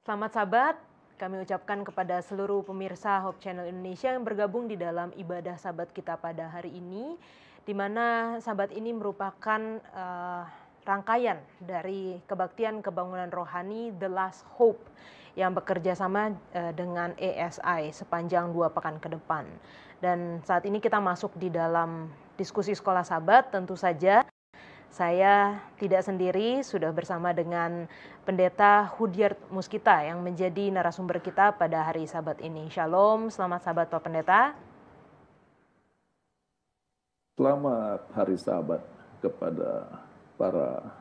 Selamat sahabat, kami ucapkan kepada seluruh pemirsa Hope Channel Indonesia yang bergabung di dalam ibadah sahabat kita pada hari ini, di mana sahabat ini merupakan rangkaian dari kebaktian kebangunan rohani The Last Hope yang bekerja sama dengan ASI sepanjang 2 pekan ke depan. Dan saat ini kita masuk di dalam diskusi sekolah sahabat, tentu saja saya tidak sendiri, sudah bersama dengan Pendeta Hudyard Muskita yang menjadi narasumber kita pada hari Sabat ini. Shalom, selamat Sabat Pak Pendeta. Selamat Hari Sabat kepada para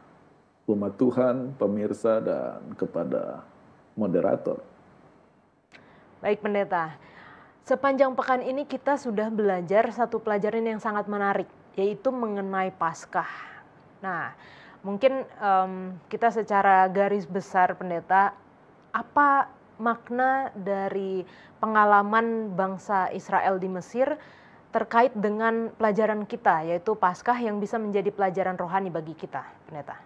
umat Tuhan, pemirsa, dan kepada moderator. Baik Pendeta, sepanjang pekan ini kita sudah belajar satu pelajaran yang sangat menarik, yaitu mengenai Paskah. Nah, mungkin kita secara garis besar Pendeta, apa makna dari pengalaman bangsa Israel di Mesir terkait dengan pelajaran kita, yaitu Paskah yang bisa menjadi pelajaran rohani bagi kita, Pendeta?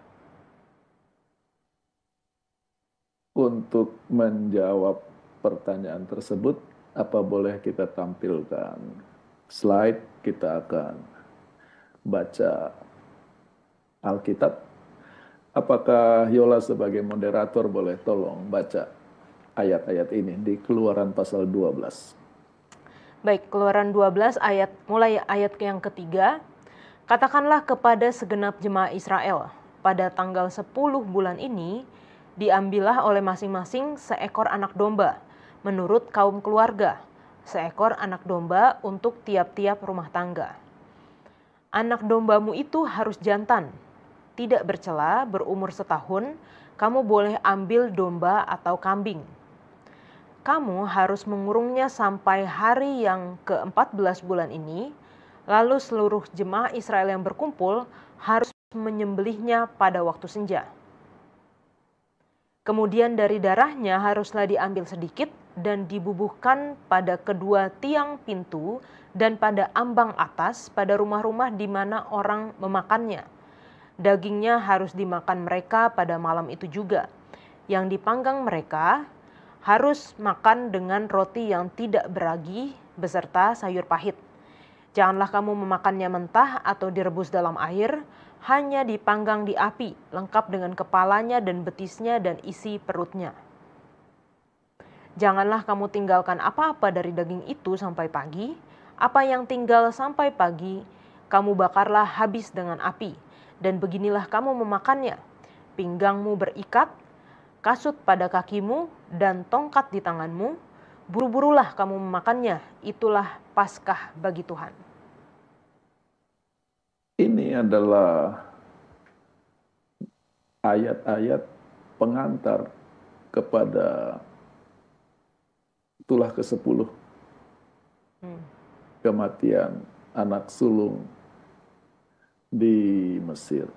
Untuk menjawab pertanyaan tersebut, apa boleh kita tampilkan slide? Kita akan baca Alkitab. Apakah Yola sebagai moderator boleh tolong baca ayat-ayat ini di Keluaran pasal 12? Baik, Keluaran 12 mulai ayat yang ketiga. Katakanlah kepada segenap jemaah Israel, pada tanggal 10 bulan ini, diambillah oleh masing-masing seekor anak domba, menurut kaum keluarga, seekor anak domba untuk tiap-tiap rumah tangga. Anak dombamu itu harus jantan, tidak bercela, berumur setahun. Kamu boleh ambil domba atau kambing. Kamu harus mengurungnya sampai hari yang ke-14 bulan ini, lalu seluruh jemaah Israel yang berkumpul harus menyembelihnya pada waktu senja. Kemudian dari darahnya haruslah diambil sedikit dan dibubuhkan pada kedua tiang pintu dan pada ambang atas pada rumah-rumah di mana orang memakannya. Dagingnya harus dimakan mereka pada malam itu juga. Yang dipanggang mereka harus makan dengan roti yang tidak beragi beserta sayur pahit. Janganlah kamu memakannya mentah atau direbus dalam air, hanya dipanggang di api, lengkap dengan kepalanya dan betisnya dan isi perutnya. Janganlah kamu tinggalkan apa-apa dari daging itu sampai pagi. Apa yang tinggal sampai pagi, kamu bakarlah habis dengan api. Dan beginilah kamu memakannya, pinggangmu berikat, kasut pada kakimu, dan tongkat di tanganmu. Buru-burulah kamu memakannya, itulah Paskah bagi Tuhan. Ini adalah ayat-ayat pengantar kepada tulah ke-10, kematian anak sulung di Mesir.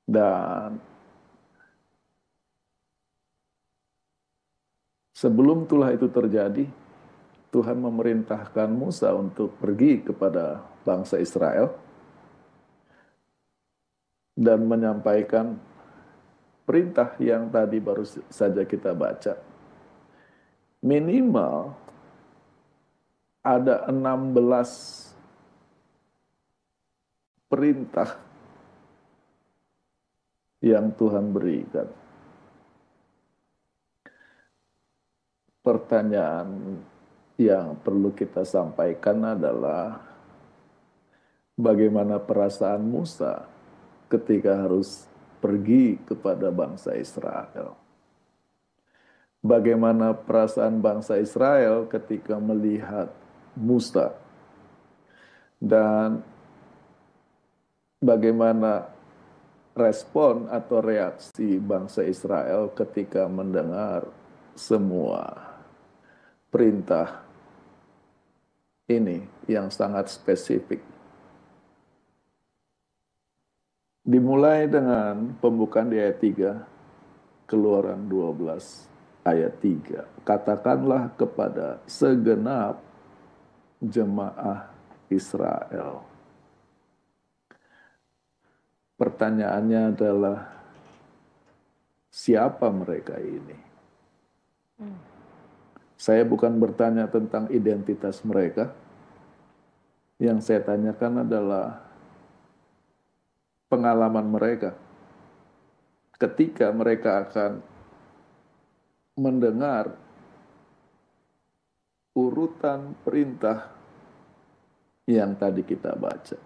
Dan sebelum tulah itu terjadi, Tuhan memerintahkan Musa untuk pergi kepada bangsa Israel dan menyampaikan perintah yang tadi baru saja kita baca. Minimal ada 16 perintah yang Tuhan berikan. Pertanyaan yang perlu kita sampaikan adalah bagaimana perasaan Musa ketika harus pergi kepada bangsa Israel. Bagaimana perasaan bangsa Israel ketika melihat Musa. Dan bagaimana respon atau reaksi bangsa Israel ketika mendengar semua perintah ini yang sangat spesifik. Dimulai dengan pembukaan di ayat 3, Keluaran 12 ayat 3. Katakanlah kepada segenap jemaah Israel. Pertanyaannya adalah, siapa mereka ini. Saya bukan bertanya tentang identitas mereka. Yang saya tanyakan adalah pengalaman mereka ketika mereka akan mendengar urutan perintah yang tadi kita baca.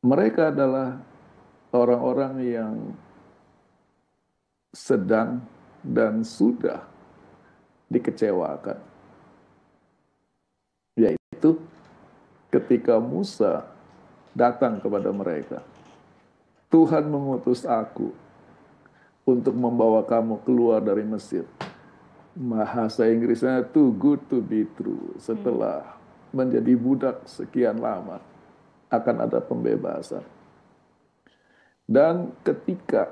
Mereka adalah orang-orang yang sedang dan sudah dikecewakan. Yaitu ketika Musa datang kepada mereka, Tuhan mengutus aku untuk membawa kamu keluar dari Mesir. Bahasa Inggrisnya too good to be true. Setelah menjadi budak sekian lama, akan ada pembebasan. Dan ketika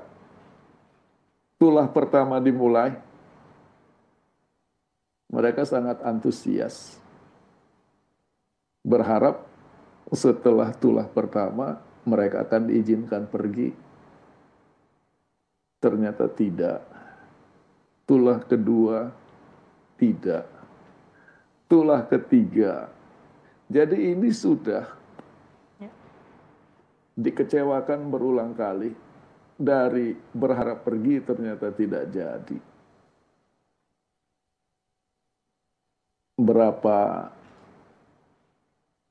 tulah pertama dimulai, mereka sangat antusias. Berharap setelah tulah pertama, mereka akan diizinkan pergi. Ternyata tidak. Tulah kedua, tidak. Tulah ketiga. Jadi ini sudah dikecewakan berulang kali. Dari berharap pergi ternyata tidak jadi. Berapa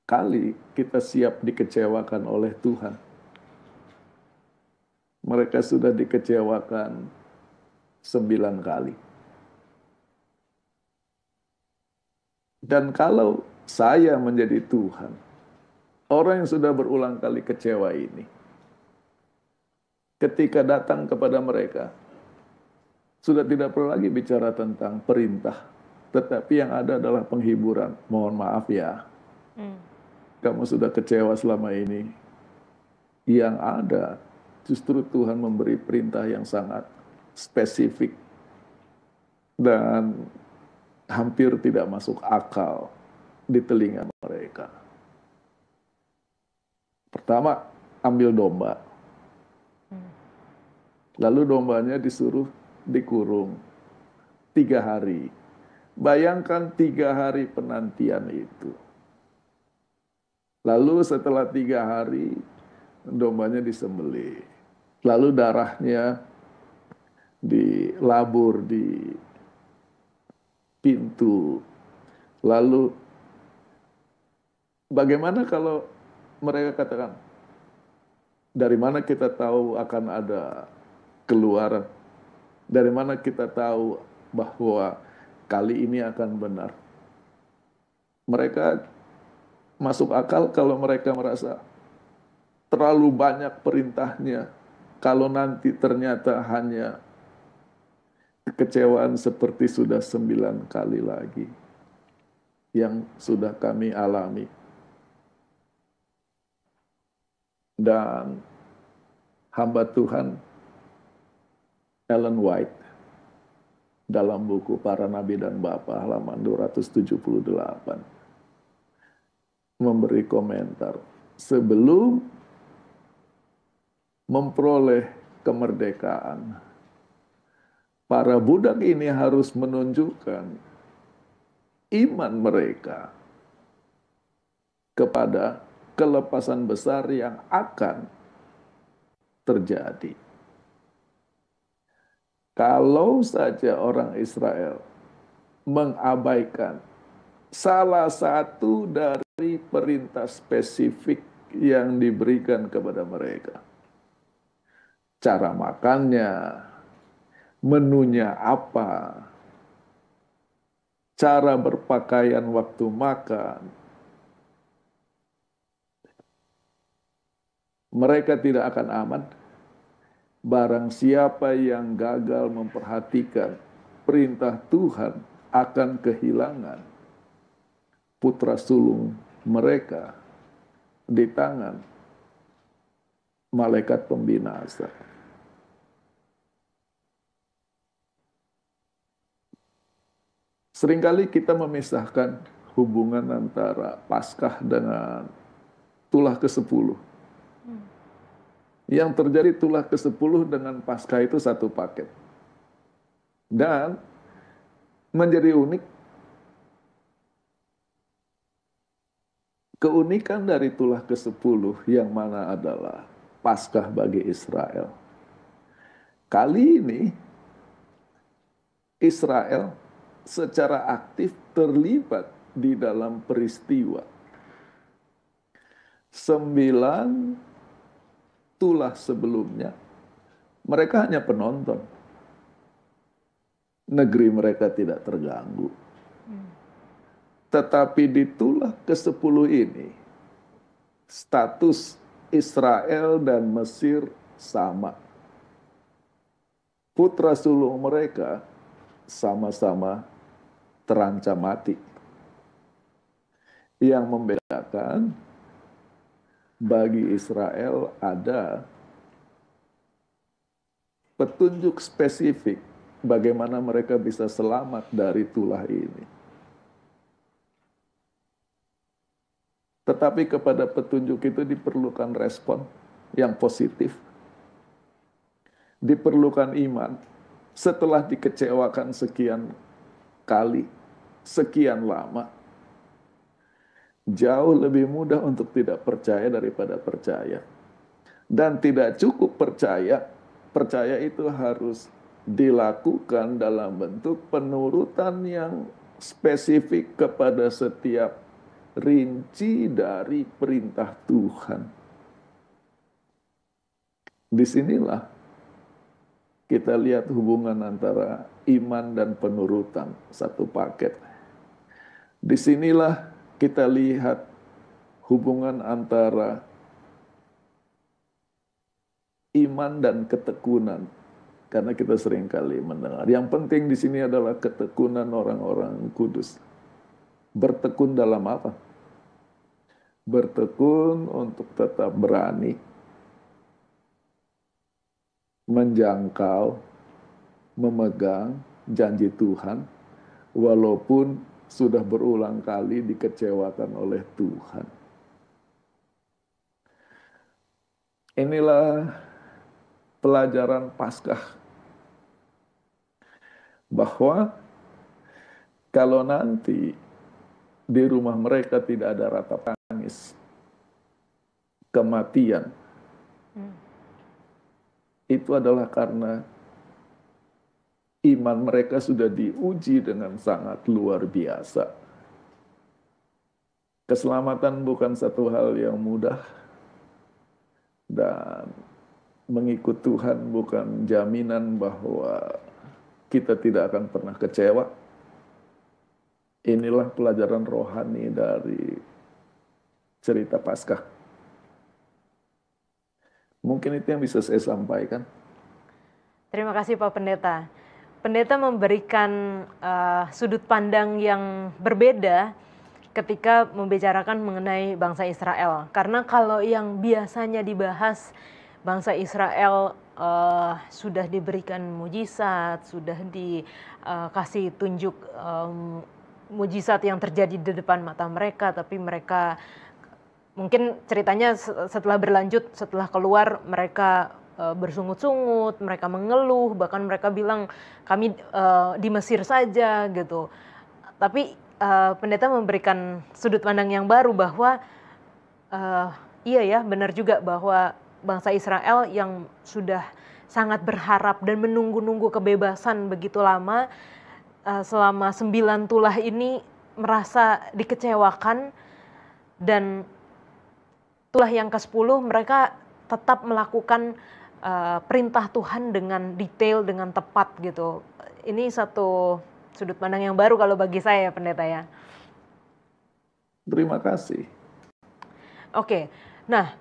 kali kita siap dikecewakan oleh Tuhan? Mereka sudah dikecewakan 9 kali. Dan kalau saya menjadi Tuhan, orang yang sudah berulang kali kecewa ini, ketika datang kepada mereka, sudah tidak perlu lagi bicara tentang perintah, tetapi yang ada adalah penghiburan. Mohon maaf ya, kamu sudah kecewa selama ini. Yang ada, justru Tuhan memberi perintah yang sangat spesifik dan hampir tidak masuk akal di telinga mereka. Pertama, ambil domba. Lalu dombanya disuruh dikurung 3 hari. Bayangkan 3 hari penantian itu. Lalu setelah 3 hari, dombanya disembelih. Lalu darahnya dilabur di pintu. Lalu bagaimana kalau mereka katakan, dari mana kita tahu akan ada keluaran? Dari mana kita tahu bahwa kali ini akan benar? Mereka masuk akal kalau mereka merasa terlalu banyak perintahnya. Kalau nanti ternyata hanya kekecewaan seperti sudah 9 kali lagi yang sudah kami alami. Dan hamba Tuhan Ellen White dalam buku Para Nabi dan Bapa halaman 278 memberi komentar, sebelum memperoleh kemerdekaan, para budak ini harus menunjukkan iman mereka kepada kelepasan besar yang akan terjadi. Kalau saja orang Israel mengabaikan salah satu dari perintah spesifik yang diberikan kepada mereka, cara makannya, menunya apa, cara berpakaian waktu makan, mereka tidak akan aman. Barang siapa yang gagal memperhatikan perintah Tuhan akan kehilangan putra sulung mereka di tangan malaikat pembinasa. Seringkali kita memisahkan hubungan antara Paskah dengan tulah ke-10. Yang terjadi tulah ke-10 dengan Paskah itu satu paket. Dan menjadi unik, keunikan dari tulah ke-10 yang mana adalah Paskah bagi Israel. Kali ini Israel secara aktif terlibat di dalam peristiwa 9 tulah sebelumnya. Mereka hanya penonton. Negeri mereka tidak terganggu. Tetapi di tulah ke-10 ini, status Israel dan Mesir sama. Putra sulung mereka sama-sama terancam mati. Yang membedakan, bagi Israel ada petunjuk spesifik bagaimana mereka bisa selamat dari tulah ini. Tetapi kepada petunjuk itu diperlukan respon yang positif. Diperlukan iman. Setelah dikecewakan sekian kali, sekian lama, jauh lebih mudah untuk tidak percaya daripada percaya. Dan tidak cukup percaya, percaya itu harus dilakukan dalam bentuk penurutan yang spesifik kepada setiap rinci dari perintah Tuhan. Disinilah kita lihat hubungan antara iman dan penurutan, satu paket. Disinilah kita lihat hubungan antara iman dan ketekunan. Karena kita seringkali mendengar. Yang penting di sini adalah ketekunan orang-orang kudus. Bertekun dalam apa? Bertekun untuk tetap berani menjangkau, memegang janji Tuhan, walaupun sudah berulang kali dikecewakan oleh Tuhan. Inilah pelajaran Paskah, bahwa kalau nanti di rumah mereka tidak ada ratap tangis, kematian, itu adalah karena iman mereka sudah diuji dengan sangat luar biasa. Keselamatan bukan satu hal yang mudah, dan mengikut Tuhan bukan jaminan bahwa kita tidak akan pernah kecewa. Inilah pelajaran rohani dari cerita Paskah. Mungkin itu yang bisa saya sampaikan. Terima kasih Pak Pendeta. Pendeta memberikan sudut pandang yang berbeda ketika membicarakan mengenai bangsa Israel. Karena kalau yang biasanya dibahas bangsa Israel sudah diberikan mujizat, sudah dikasih tunjuk mujizat yang terjadi di depan mata mereka, tapi mereka mungkin ceritanya setelah berlanjut, setelah keluar mereka bersungut-sungut, mereka mengeluh, bahkan mereka bilang kami di Mesir saja gitu. Tapi pendeta memberikan sudut pandang yang baru bahwa iya ya, benar juga bahwa bangsa Israel yang sudah sangat berharap dan menunggu-nunggu kebebasan begitu lama, selama 9 tulah ini merasa dikecewakan, dan tulah yang ke-10 mereka tetap melakukan perintah Tuhan dengan detail, dengan tepat gitu. Ini satu sudut pandang yang baru kalau bagi saya, Pendeta ya. Terima kasih. Oke, nah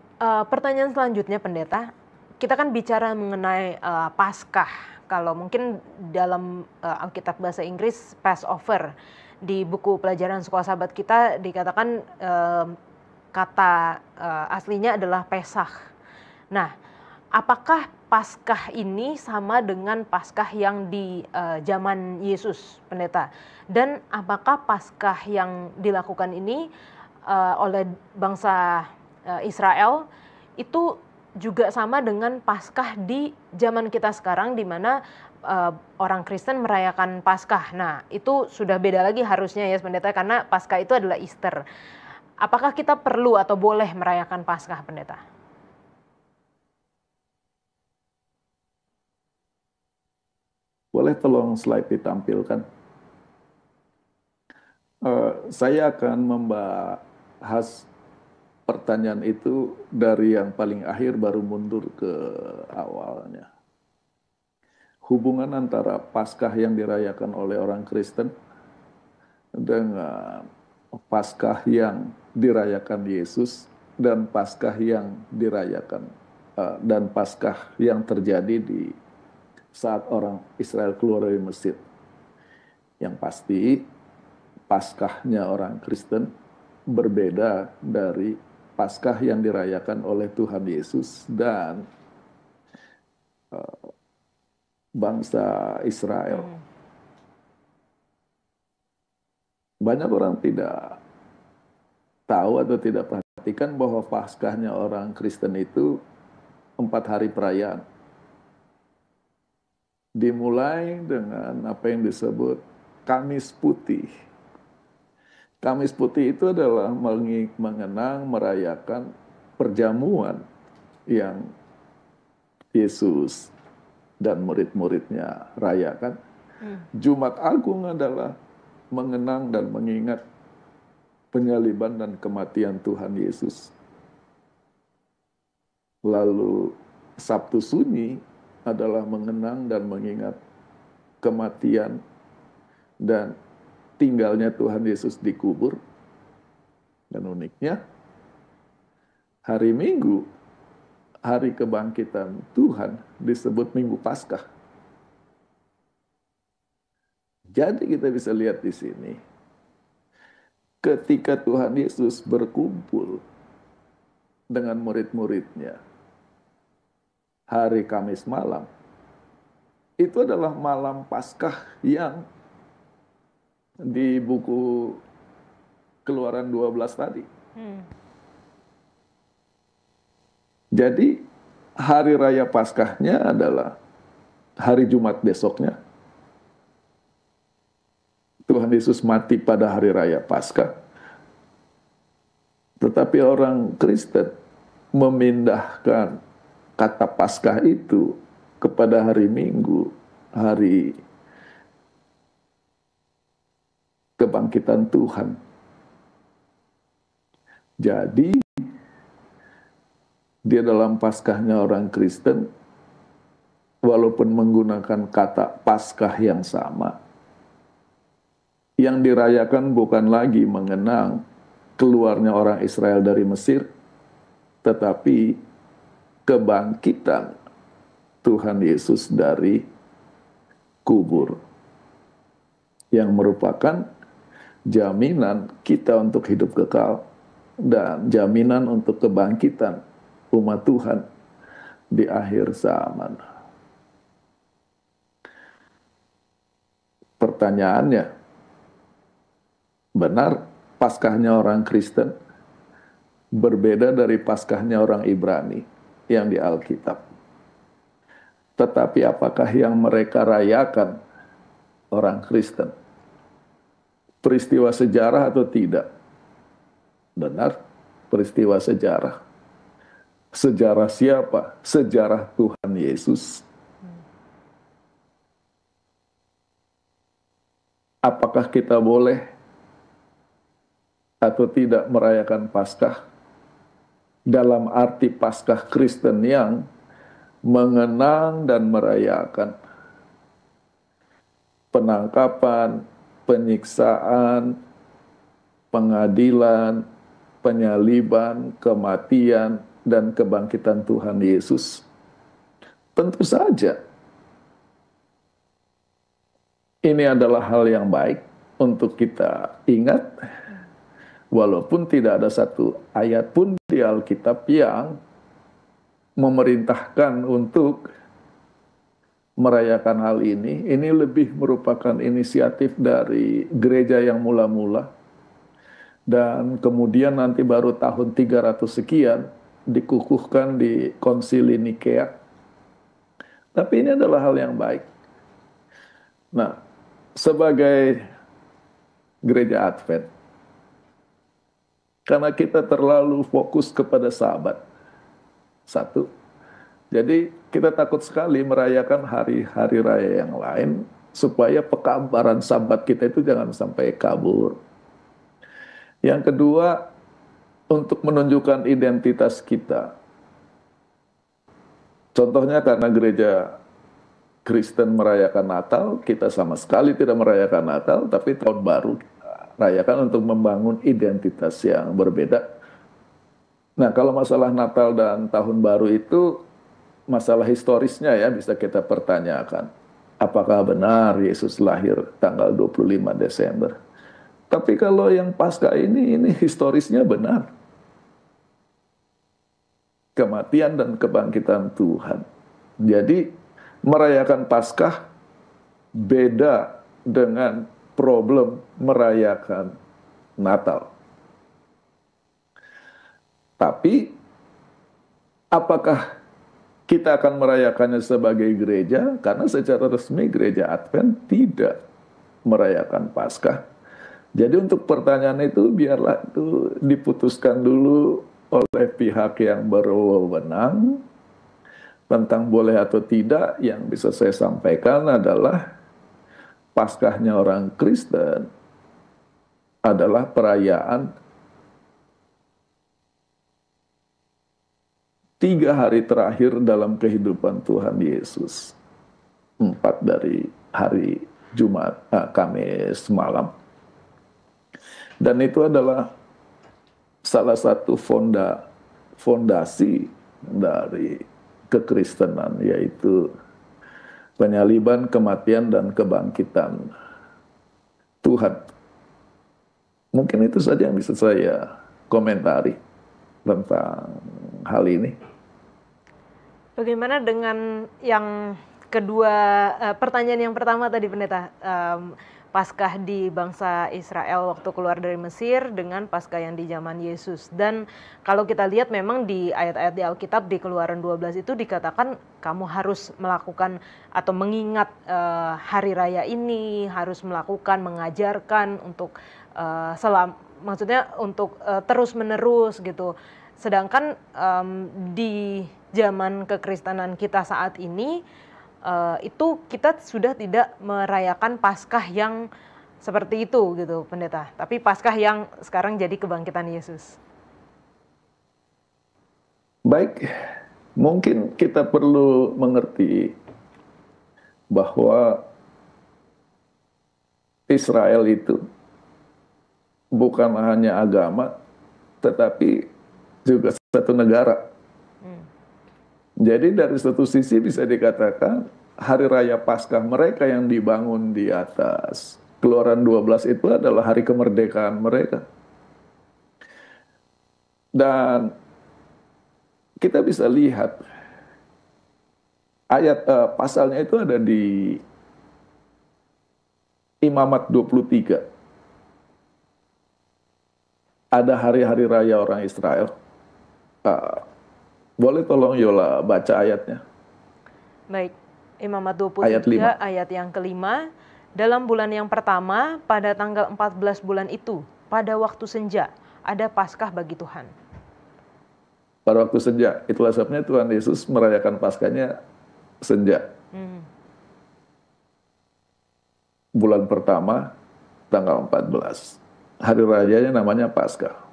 pertanyaan selanjutnya Pendeta, kita kan bicara mengenai Paskah. Kalau mungkin dalam Alkitab bahasa Inggris Passover, di buku pelajaran sekolah sahabat kita dikatakan kata aslinya adalah Pesach. Nah, apakah Paskah ini sama dengan Paskah yang di zaman Yesus, Pendeta? Dan apakah Paskah yang dilakukan ini oleh bangsa Israel itu juga sama dengan Paskah di zaman kita sekarang, di mana orang Kristen merayakan Paskah. Nah, itu sudah beda lagi harusnya ya, Pendeta, karena Paskah itu adalah Easter. Apakah kita perlu atau boleh merayakan Paskah, Pendeta? Boleh tolong slide ditampilkan? Saya akan membahas pertanyaan itu dari yang paling akhir baru mundur ke awalnya. Hubungan antara Paskah yang dirayakan oleh orang Kristen dengan Paskah yang dirayakan Yesus dan Paskah yang dirayakan dan Paskah yang terjadi di saat orang Israel keluar dari Mesir. Yang pasti Paskahnya orang Kristen berbeda dari Paskah yang dirayakan oleh Tuhan Yesus dan bangsa Israel. Banyak orang tidak tahu atau tidak perhatikan bahwa Paskahnya orang Kristen itu 4 hari perayaan. Dimulai dengan apa yang disebut Kamis Putih. Kamis Putih itu adalah mengenang, merayakan perjamuan yang Yesus dan murid-muridnya rayakan. Jumat Agung adalah mengenang dan mengingat penyaliban dan kematian Tuhan Yesus. Lalu Sabtu Sunyi adalah mengenang dan mengingat kematian dan tinggalnya Tuhan Yesus di kubur. Dan uniknya, hari Minggu, hari kebangkitan Tuhan, disebut Minggu Paskah. Jadi kita bisa lihat di sini, ketika Tuhan Yesus berkumpul dengan murid-muridnya hari Kamis malam, itu adalah malam Paskah yang di buku Keluaran 12 tadi. Jadi hari raya Paskahnya adalah hari Jumat besoknya. Tuhan Yesus mati pada hari raya Paskah. Tetapi orang Kristen memindahkan kata Paskah itu kepada hari Minggu, hari kebangkitan Tuhan. Jadi, dia dalam Paskahnya orang Kristen, walaupun menggunakan kata Paskah yang sama, yang dirayakan bukan lagi mengenang keluarnya orang Israel dari Mesir, tetapi kebangkitan Tuhan Yesus dari kubur, yang merupakan jaminan kita untuk hidup kekal dan jaminan untuk kebangkitan umat Tuhan di akhir zaman. Pertanyaannya, benar Paskahnya orang Kristen berbeda dari Paskahnya orang Ibrani yang di Alkitab? Tetapi apakah yang mereka rayakan orang Kristen peristiwa sejarah atau tidak? Benar, peristiwa sejarah. Sejarah siapa? Sejarah Tuhan Yesus. Apakah kita boleh atau tidak merayakan Paskah? Dalam arti Paskah Kristen yang mengenang dan merayakan penangkapan, penyiksaan, pengadilan, penyaliban, kematian, dan kebangkitan Tuhan Yesus. Tentu saja, ini adalah hal yang baik untuk kita ingat, walaupun tidak ada satu ayat pun di Alkitab yang memerintahkan untuk merayakan hal ini. Ini lebih merupakan inisiatif dari gereja yang mula-mula. Dan kemudian nanti baru tahun 300 sekian, dikukuhkan di Konsili Nikea. Tapi ini adalah hal yang baik. Nah, sebagai gereja Advent, karena kita terlalu fokus kepada Sabat, satu, jadi kita takut sekali merayakan hari-hari raya yang lain, supaya pekabaran Sabat kita itu jangan sampai kabur. Yang kedua, untuk menunjukkan identitas kita. Contohnya karena gereja Kristen merayakan Natal, kita sama sekali tidak merayakan Natal, tapi tahun baru rayakan untuk membangun identitas yang berbeda. Nah, kalau masalah Natal dan tahun baru itu masalah historisnya ya bisa kita pertanyakan. Apakah benar Yesus lahir tanggal 25 Desember? Tapi kalau yang Paskah ini historisnya benar. Kematian dan kebangkitan Tuhan. Jadi merayakan Paskah beda dengan problem merayakan Natal. Tapi apakah kita akan merayakannya sebagai gereja? Karena secara resmi gereja Advent tidak merayakan Paskah. Jadi untuk pertanyaan itu biarlah itu diputuskan dulu oleh pihak yang berwenang. Tentang boleh atau tidak, yang bisa saya sampaikan adalah Paskahnya orang Kristen adalah perayaan 3 hari terakhir dalam kehidupan Tuhan Yesus. 4 dari hari Jumat, Kamis malam. Dan itu adalah salah satu fondasi dari kekristenan, yaitu penyaliban, kematian, dan kebangkitan Tuhan. Mungkin itu saja yang bisa saya komentari tentang hal ini. Bagaimana dengan yang kedua, pertanyaan yang pertama tadi Pendeta, Paskah di bangsa Israel waktu keluar dari Mesir dengan Paskah yang di zaman Yesus. Dan kalau kita lihat memang di ayat-ayat di Alkitab di Keluaran 12 itu dikatakan kamu harus melakukan atau mengingat hari raya ini, harus melakukan, mengajarkan untuk maksudnya untuk terus-menerus gitu. Sedangkan di zaman kekristenan kita saat ini, itu kita sudah tidak merayakan Paskah yang seperti itu gitu Pendeta, tapi Paskah yang sekarang jadi kebangkitan Yesus. Baik, mungkin kita perlu mengerti bahwa Israel itu bukan hanya agama, tetapi juga satu negara. Jadi dari satu sisi bisa dikatakan hari raya Paskah mereka yang dibangun di atas Keluaran 12 itu adalah hari kemerdekaan mereka. Dan kita bisa lihat ayat pasalnya itu ada di Imamat 23. Ada hari-hari raya orang Israel. Boleh tolong Yola baca ayatnya? Baik, Imamat 23 ayat yang kelima. Dalam bulan yang pertama, pada tanggal 14 bulan itu, pada waktu senja, ada Paskah bagi Tuhan. Pada waktu senja, itulah sebabnya Tuhan Yesus merayakan Paskahnya senja. Bulan pertama, tanggal 14. Hari rayanya namanya Paskah.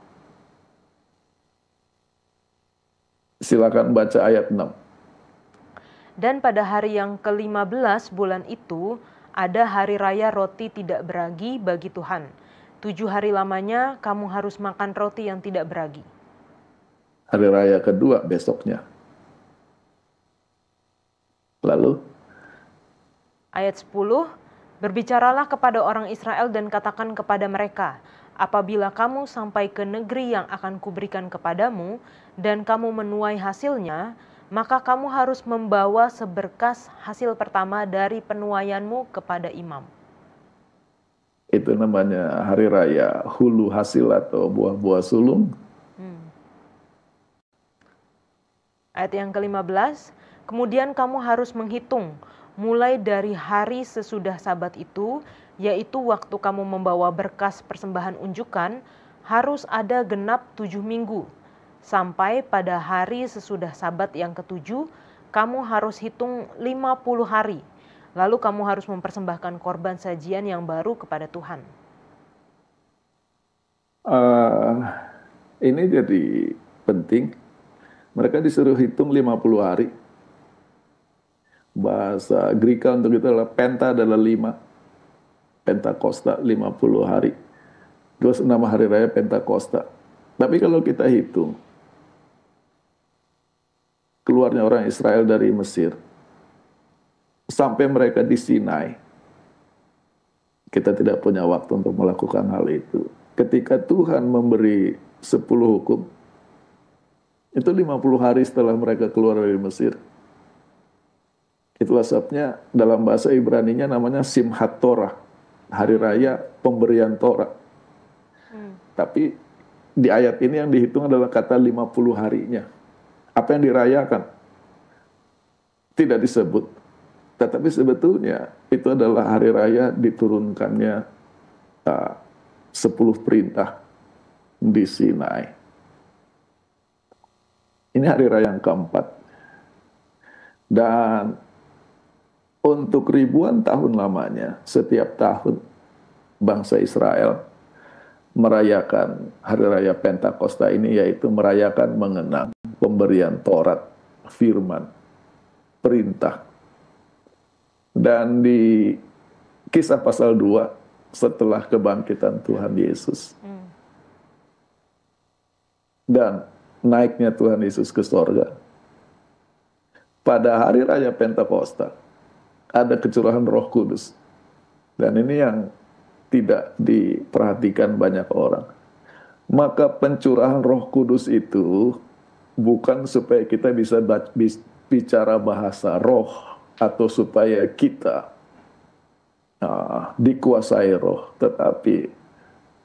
Silakan baca ayat 6. Dan pada hari yang ke-15 bulan itu, ada hari raya roti tidak beragi bagi Tuhan. 7 hari lamanya kamu harus makan roti yang tidak beragi. Hari raya kedua besoknya. Lalu? Ayat 10, berbicaralah kepada orang Israel dan katakan kepada mereka, apabila kamu sampai ke negeri yang akan kuberikan kepadamu, dan kamu menuai hasilnya, maka kamu harus membawa seberkas hasil pertama dari penuaianmu kepada imam. Itu namanya hari raya hulu hasil atau buah-buah sulung. Ayat yang ke-15, kemudian kamu harus menghitung mulai dari hari sesudah Sabat itu, yaitu waktu kamu membawa berkas persembahan unjukan, harus ada genap 7 minggu. Sampai pada hari sesudah Sabat yang ke-7, kamu harus hitung 50 hari. Lalu kamu harus mempersembahkan korban sajian yang baru kepada Tuhan. Ini jadi penting. Mereka disuruh hitung 50 hari. Bahasa Greka untuk itu adalah penta adalah 5. Pentakosta 50 hari. Terus 6 hari raya Pentakosta. Tapi kalau kita hitung, keluarnya orang Israel dari Mesir, sampai mereka di Sinai, kita tidak punya waktu untuk melakukan hal itu. Ketika Tuhan memberi 10 hukum, itu 50 hari setelah mereka keluar dari Mesir. Itulah sebabnya dalam bahasa Ibrani-nya namanya Simchat Torah, hari raya pemberian Torah. Tapi di ayat ini yang dihitung adalah kata 50 harinya. Apa yang dirayakan? Tidak disebut. Tetapi sebetulnya itu adalah hari raya diturunkannya 10 perintah di Sinai. Ini hari raya yang keempat. Dan untuk ribuan tahun lamanya, setiap tahun bangsa Israel merayakan hari raya Pentakosta ini, yaitu merayakan mengenang pemberian Taurat, firman, perintah. Dan di Kisah pasal 2, setelah kebangkitan Tuhan Yesus dan naiknya Tuhan Yesus ke sorga, pada hari raya Pentakosta ada kecurahan Roh Kudus. Dan ini yang tidak diperhatikan banyak orang. Maka pencurahan Roh Kudus itu bukan supaya kita bisa bicara bahasa roh, atau supaya kita dikuasai roh, tetapi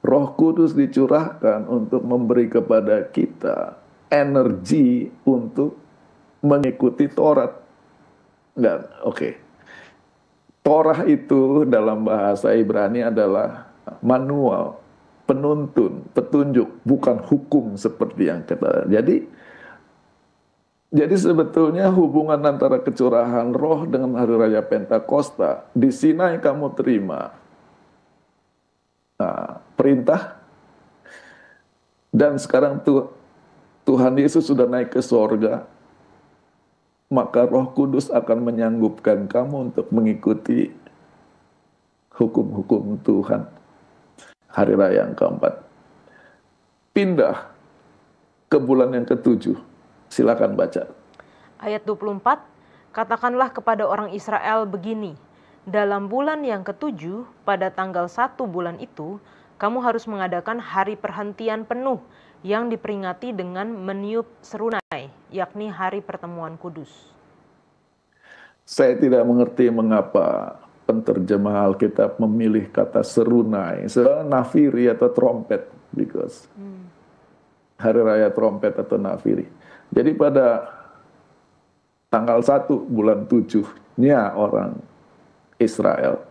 Roh Kudus dicurahkan untuk memberi kepada kita energi untuk mengikuti Taurat. Dan Torah itu dalam bahasa Ibrani adalah manual, penuntun, petunjuk, bukan hukum seperti yang kita. Jadi sebetulnya hubungan antara kecurahan roh dengan hari raya Pentakosta, di Sinai kamu terima perintah, dan sekarang Tuhan Yesus sudah naik ke sorga, maka Roh Kudus akan menyanggupkan kamu untuk mengikuti hukum-hukum Tuhan. Hari raya yang keempat. Pindah ke bulan yang ke-7. Silakan baca. Ayat 24, katakanlah kepada orang Israel begini, dalam bulan yang ke-7, pada tanggal 1 bulan itu, kamu harus mengadakan hari perhentian penuh yang diperingati dengan meniup serunai, yakni hari pertemuan kudus. Saya tidak mengerti mengapa penterjemah Alkitab memilih kata serunai, nafiri atau trompet, because hari raya trompet atau nafiri. Jadi pada tanggal 1 bulan 7-nya orang Israel,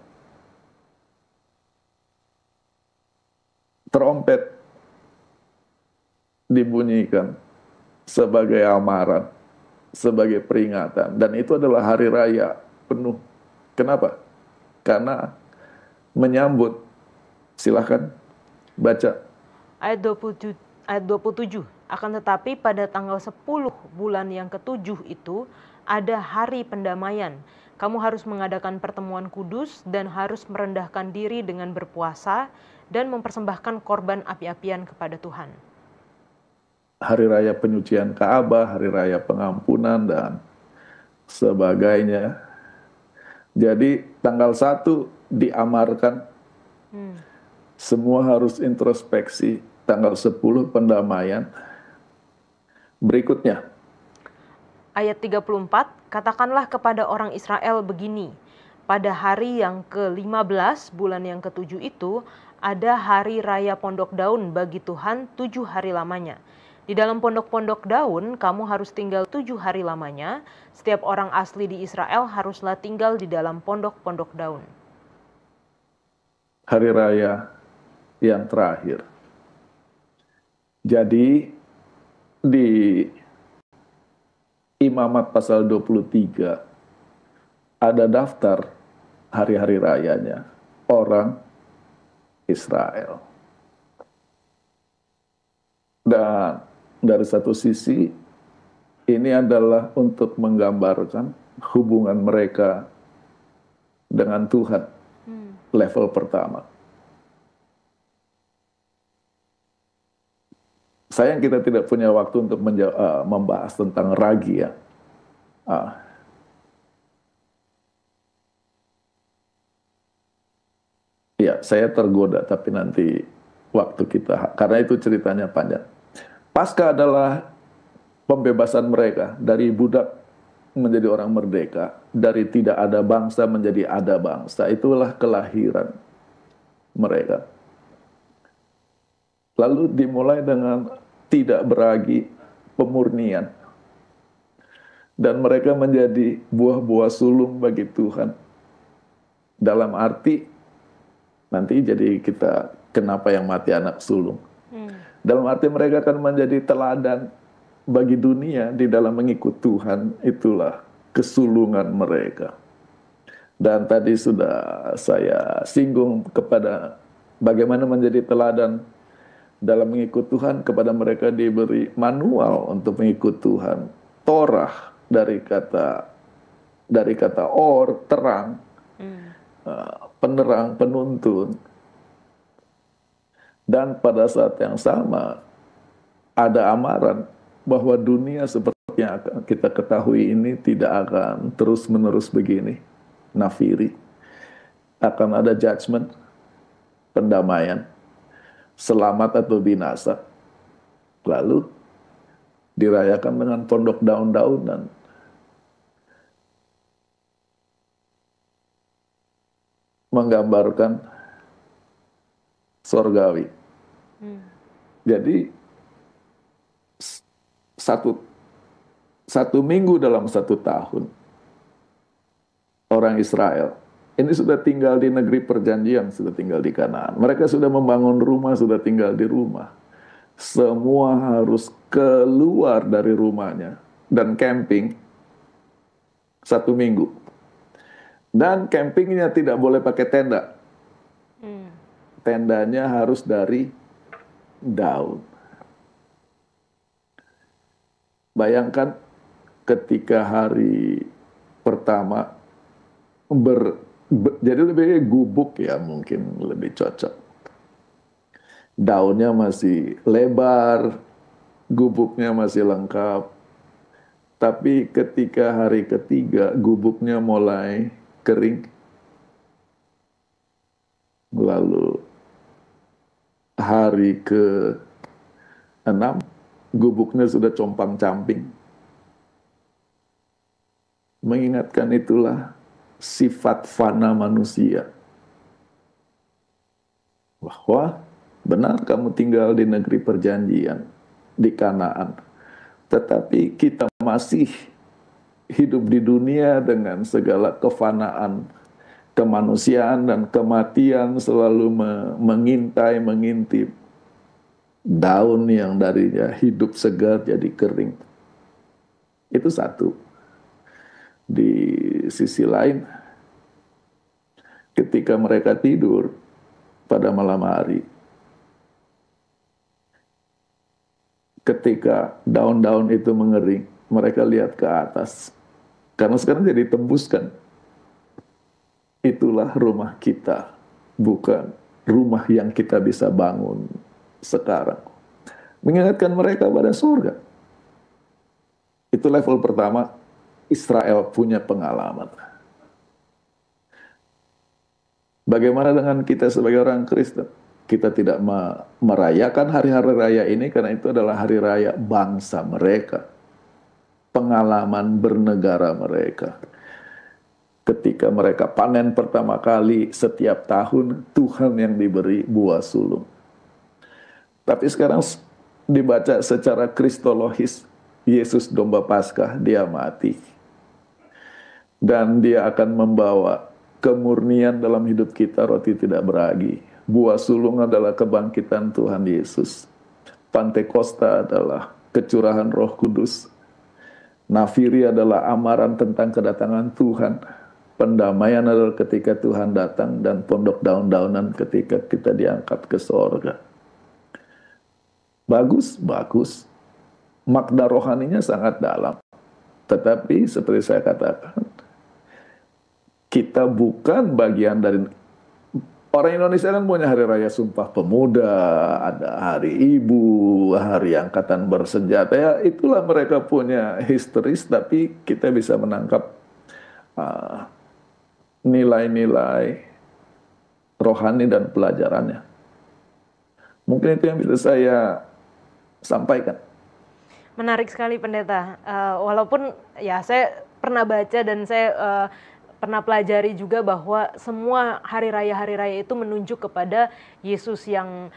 trompet dibunyikan sebagai amaran, sebagai peringatan, dan itu adalah hari raya penuh. Kenapa? Karena menyambut, silahkan baca. Ayat 27, akan tetapi pada tanggal 10 bulan yang ke-7 itu ada hari pendamaian. Kamu harus mengadakan pertemuan kudus dan harus merendahkan diri dengan berpuasa dan mempersembahkan korban api-apian kepada Tuhan. Hari raya penyucian Ka'bah, hari raya pengampunan, dan sebagainya. Jadi tanggal 1 diamarkan, semua harus introspeksi. Tanggal 10 pendamaian. Berikutnya. Ayat 34, katakanlah kepada orang Israel begini, pada hari yang ke-15 bulan yang ke-7 itu, ada hari raya pondok daun bagi Tuhan 7 hari lamanya. Di dalam pondok-pondok daun, kamu harus tinggal 7 hari lamanya. Setiap orang asli di Israel haruslah tinggal di dalam pondok-pondok daun. Hari raya yang terakhir. Jadi di Imamat pasal 23 ada daftar hari-hari rayanya orang Israel. Dan dari satu sisi ini adalah untuk menggambarkan hubungan mereka dengan Tuhan level pertama. Sayang kita tidak punya waktu untuk membahas tentang ragi ya. Ya, saya tergoda tapi nanti waktu kita, karena itu ceritanya panjang. Paskah adalah pembebasan mereka dari budak menjadi orang merdeka, dari tidak ada bangsa menjadi ada bangsa. Itulah kelahiran mereka. Lalu dimulai dengan tidak beragi, pemurnian. Dan mereka menjadi buah-buah sulung bagi Tuhan. Dalam arti, nanti jadi kita, kenapa yang mati anak sulung. Dalam arti mereka akan menjadi teladan bagi dunia di dalam mengikut Tuhan. Itulah kesulungan mereka. Dan tadi sudah saya singgung kepada bagaimana menjadi teladan dalam mengikut Tuhan. Kepada mereka diberi manual untuk mengikut Tuhan. Torah dari kata or, terang, penerang, penuntun. Dan pada saat yang sama ada amaran bahwa dunia seperti yang akan kita ketahui ini tidak akan terus-menerus begini, nafiri. Akan ada judgment, pendamaian, selamat atau binasa. Lalu dirayakan dengan pondok daun-daunan. Menggambarkan sorgawi. Jadi satu minggu dalam 1 tahun orang Israel ini sudah tinggal di negeri perjanjian, sudah tinggal di Kanaan. Mereka sudah membangun rumah, sudah tinggal di rumah. Semua harus keluar dari rumahnya dan camping 1 minggu. Dan campingnya tidak boleh pakai tenda. Tendanya harus dari daun. Bayangkan ketika hari pertama jadi lebih gubuk ya, mungkin lebih cocok. Daunnya masih lebar, gubuknya masih lengkap. Tapi ketika hari ketiga gubuknya mulai kering. Lalu hari ke-6 gubuknya sudah compang-camping. Mengingatkan itulah sifat fana manusia. Bahwa benar kamu tinggal di negeri perjanjian, di Kanaan. Tetapi kita masih hidup di dunia dengan segala kefanaan, kemanusiaan dan kematian selalu mengintai, mengintip. Daun yang darinya hidup segar jadi kering. Itu satu. Di sisi lain, ketika mereka tidur pada malam hari, ketika daun-daun itu mengering, mereka lihat ke atas. Karena sekarang jadi tembuskan. Itulah rumah kita, bukan rumah yang kita bisa bangun sekarang. Mengingatkan mereka pada surga. Itu level pertama, Israel punya pengalaman. Bagaimana dengan kita sebagai orang Kristen? Kita tidak merayakan hari-hari raya ini karena itu adalah hari raya bangsa mereka. Pengalaman bernegara mereka. Ketika mereka panen pertama kali setiap tahun, Tuhan yang diberi buah sulung. Tapi sekarang dibaca secara kristologis, Yesus domba Paskah, dia mati. Dan dia akan membawa kemurnian dalam hidup kita, roti tidak beragi. Buah sulung adalah kebangkitan Tuhan Yesus. Pantekosta adalah kecurahan Roh Kudus. Nafiri adalah amaran tentang kedatangan Tuhan. Pendamaian adalah ketika Tuhan datang, dan pondok daun-daunan ketika kita diangkat ke sorga. Bagus, bagus. Makna rohaninya sangat dalam. Tetapi seperti saya katakan, kita bukan bagian dari... Orang Indonesia kan punya hari raya Sumpah Pemuda, ada hari Ibu, hari Angkatan Bersenjata. Ya, itulah mereka punya historis, tapi kita bisa menangkap nilai-nilai rohani dan pelajarannya. Mungkin itu yang bisa saya sampaikan. Menarik sekali, Pendeta. Walaupun ya saya pernah baca dan saya pernah pelajari juga bahwa semua hari raya itu menunjuk kepada Yesus yang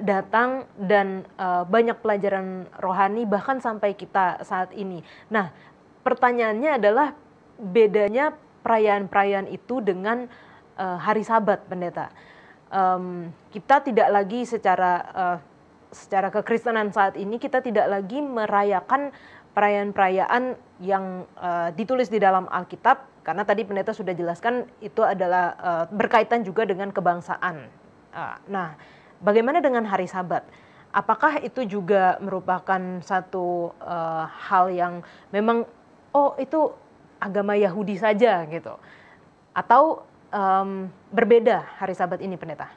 datang, dan banyak pelajaran rohani bahkan sampai kita saat ini. Nah, pertanyaannya adalah bedanya perayaan-perayaan itu dengan hari Sabat, Pendeta. Kita tidak lagi secara kekristenan saat ini, kita tidak lagi merayakan perayaan-perayaan yang ditulis di dalam Alkitab, karena tadi Pendeta sudah jelaskan itu adalah berkaitan juga dengan kebangsaan. Nah, bagaimana dengan hari Sabat? Apakah itu juga merupakan satu hal yang memang, oh itu agama Yahudi saja gitu? Atau berbeda hari Sabat ini, Pendeta?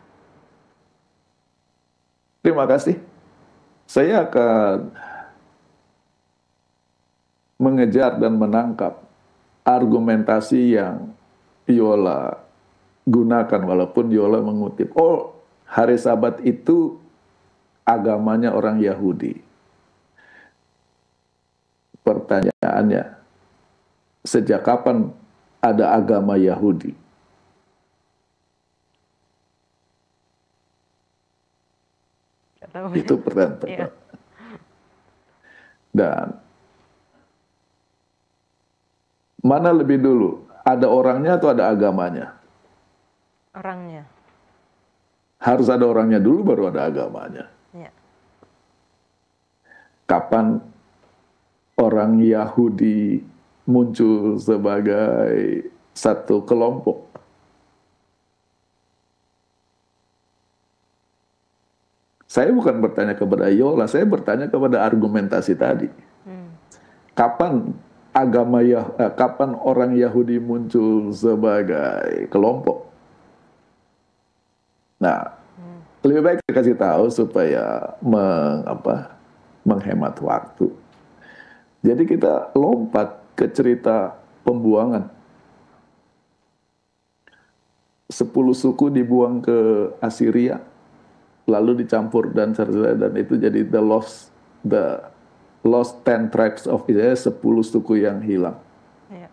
Terima kasih. Saya akan mengejar dan menangkap argumentasi yang Yola gunakan, walaupun Yola mengutip, oh hari Sabat itu agamanya orang Yahudi. Pertanyaannya, sejak kapan ada agama Yahudi? Itu pertanyaan pertama. Dan mana lebih dulu? Ada orangnya atau ada agamanya? Orangnya. Harus ada orangnya dulu, baru ada agamanya. Ya. Kapan orang Yahudi muncul sebagai satu kelompok? Saya bukan bertanya kepada Yola, saya bertanya kepada argumentasi tadi. Kapan kapan orang Yahudi muncul sebagai kelompok? Nah, lebih baik saya kasih tahu supaya menghemat waktu. Jadi kita lompat ke cerita pembuangan. 10 suku dibuang ke Assyria, lalu dicampur dan itu jadi the lost 10 tribes of Israel, 10 suku yang hilang. Ya.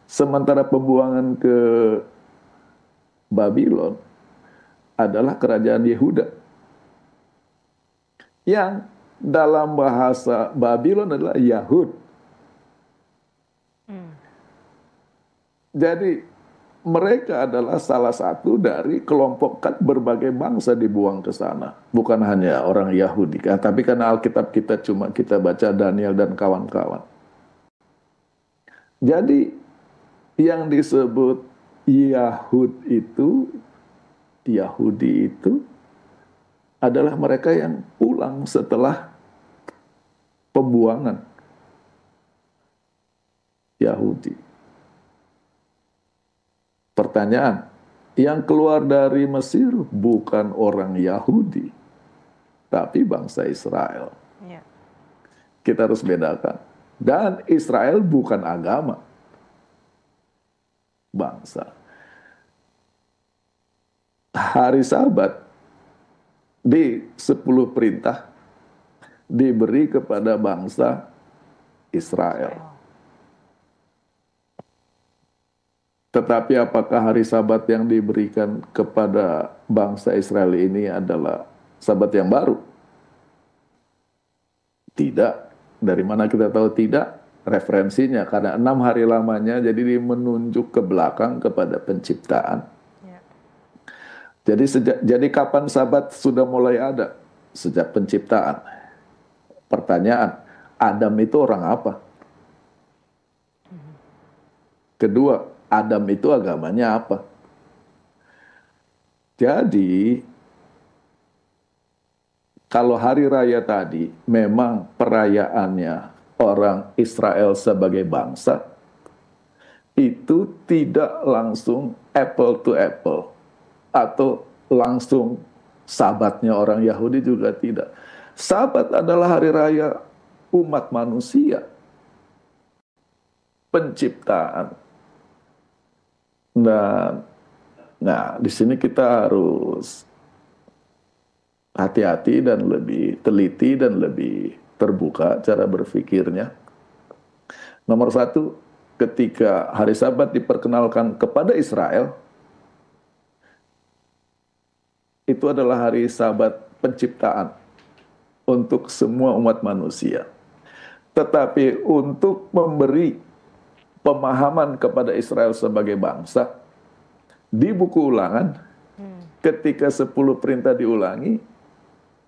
Sementara pembuangan ke Babylon adalah kerajaan Yehuda, yang dalam bahasa Babylon adalah Yahud. Jadi mereka adalah salah satu dari kelompok berbagai bangsa dibuang ke sana. Bukan hanya orang Yahudi, tapi karena Alkitab kita baca Daniel dan kawan-kawan. Jadi yang disebut Yahudi itu adalah mereka yang pulang setelah pembuangan Yahudi. Pertanyaan, yang keluar dari Mesir bukan orang Yahudi, tapi bangsa Israel. Ya. Kita harus bedakan. Dan Israel bukan agama, bangsa. Hari Sabat di 10 perintah diberi kepada bangsa Israel. Tetapi apakah hari Sabat yang diberikan kepada bangsa Israel ini adalah Sabat yang baru? Tidak. Dari mana kita tahu tidak? Referensinya, karena 6 hari lamanya, jadi menunjuk ke belakang kepada penciptaan. Ya. Jadi kapan Sabat sudah mulai ada? Sejak penciptaan. Pertanyaan, Adam itu orang apa? Kedua, Adam itu agamanya apa? Jadi, kalau hari raya tadi memang perayaannya orang Israel sebagai bangsa, itu tidak langsung apple to apple, atau langsung Sabatnya orang Yahudi juga tidak. Sabat adalah hari raya umat manusia, penciptaan. Dan nah, di sini kita harus hati-hati dan lebih teliti dan lebih terbuka cara berpikirnya. Nomor satu, ketika hari Sabat diperkenalkan kepada Israel, itu adalah hari Sabat penciptaan untuk semua umat manusia. Tetapi untuk memberi pemahaman kepada Israel sebagai bangsa, di buku Ulangan, ketika 10 perintah diulangi,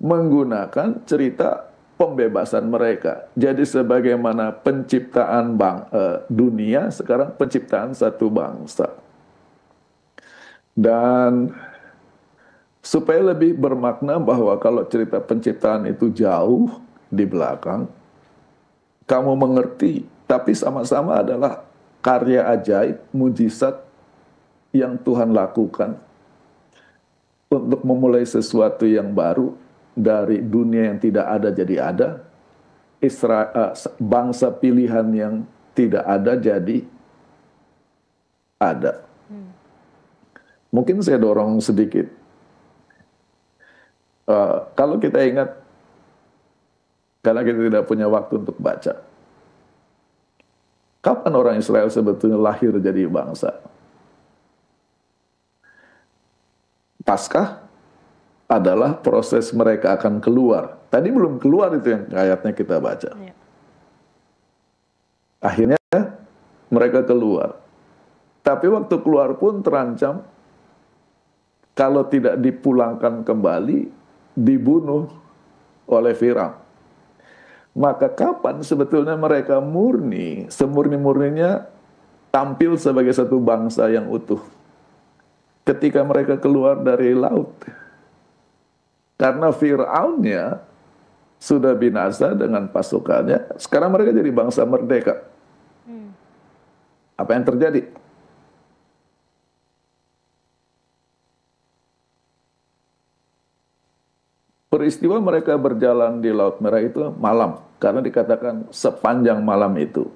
menggunakan cerita pembebasan mereka. Jadi sebagaimana penciptaan dunia, sekarang penciptaan satu bangsa. Dan supaya lebih bermakna bahwa kalau cerita penciptaan itu jauh di belakang, kamu mengerti, tapi sama-sama adalah karya ajaib, mujizat yang Tuhan lakukan untuk memulai sesuatu yang baru dari dunia yang tidak ada jadi ada, bangsa pilihan yang tidak ada jadi ada. Mungkin saya dorong sedikit. Kalau kita ingat, karena kita tidak punya waktu untuk baca, kapan orang Israel sebetulnya lahir jadi bangsa? Paskah adalah proses mereka akan keluar. Tadi belum keluar itu yang ayatnya kita baca. Ya. Akhirnya mereka keluar. Tapi waktu keluar pun terancam, kalau tidak dipulangkan kembali, dibunuh oleh Firaun. Maka kapan sebetulnya mereka murni, semurni-murninya tampil sebagai satu bangsa yang utuh? Ketika mereka keluar dari laut. Karena Firaunnya sudah binasa dengan pasukannya, sekarang mereka jadi bangsa merdeka. Apa yang terjadi? Peristiwa mereka berjalan di Laut Merah itu malam, karena dikatakan sepanjang malam itu.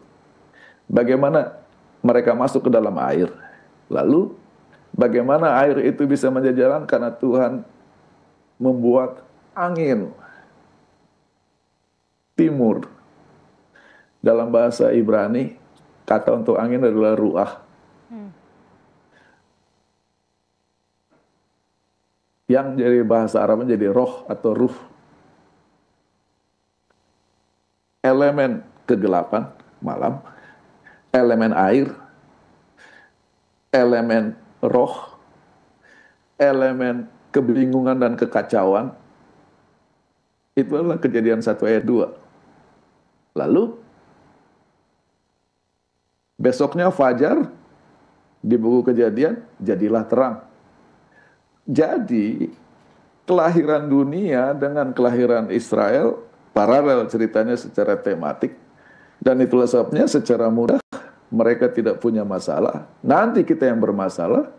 Bagaimana mereka masuk ke dalam air? Lalu, bagaimana air itu bisa menjadi jalan? Karena Tuhan membuat angin timur. Dalam bahasa Ibrani, kata untuk angin adalah ruah. Yang jadi bahasa Arabnya jadi roh atau ruh. Elemen kegelapan, malam. Elemen air. Elemen roh. Elemen kebingungan dan kekacauan. Itu adalah Kejadian 1 ayat 2. Lalu, besoknya fajar, di buku Kejadian, jadilah terang. Jadi, kelahiran dunia dengan kelahiran Israel paralel ceritanya secara tematik. Dan itulah sebabnya secara mudah mereka tidak punya masalah. Nanti kita yang bermasalah.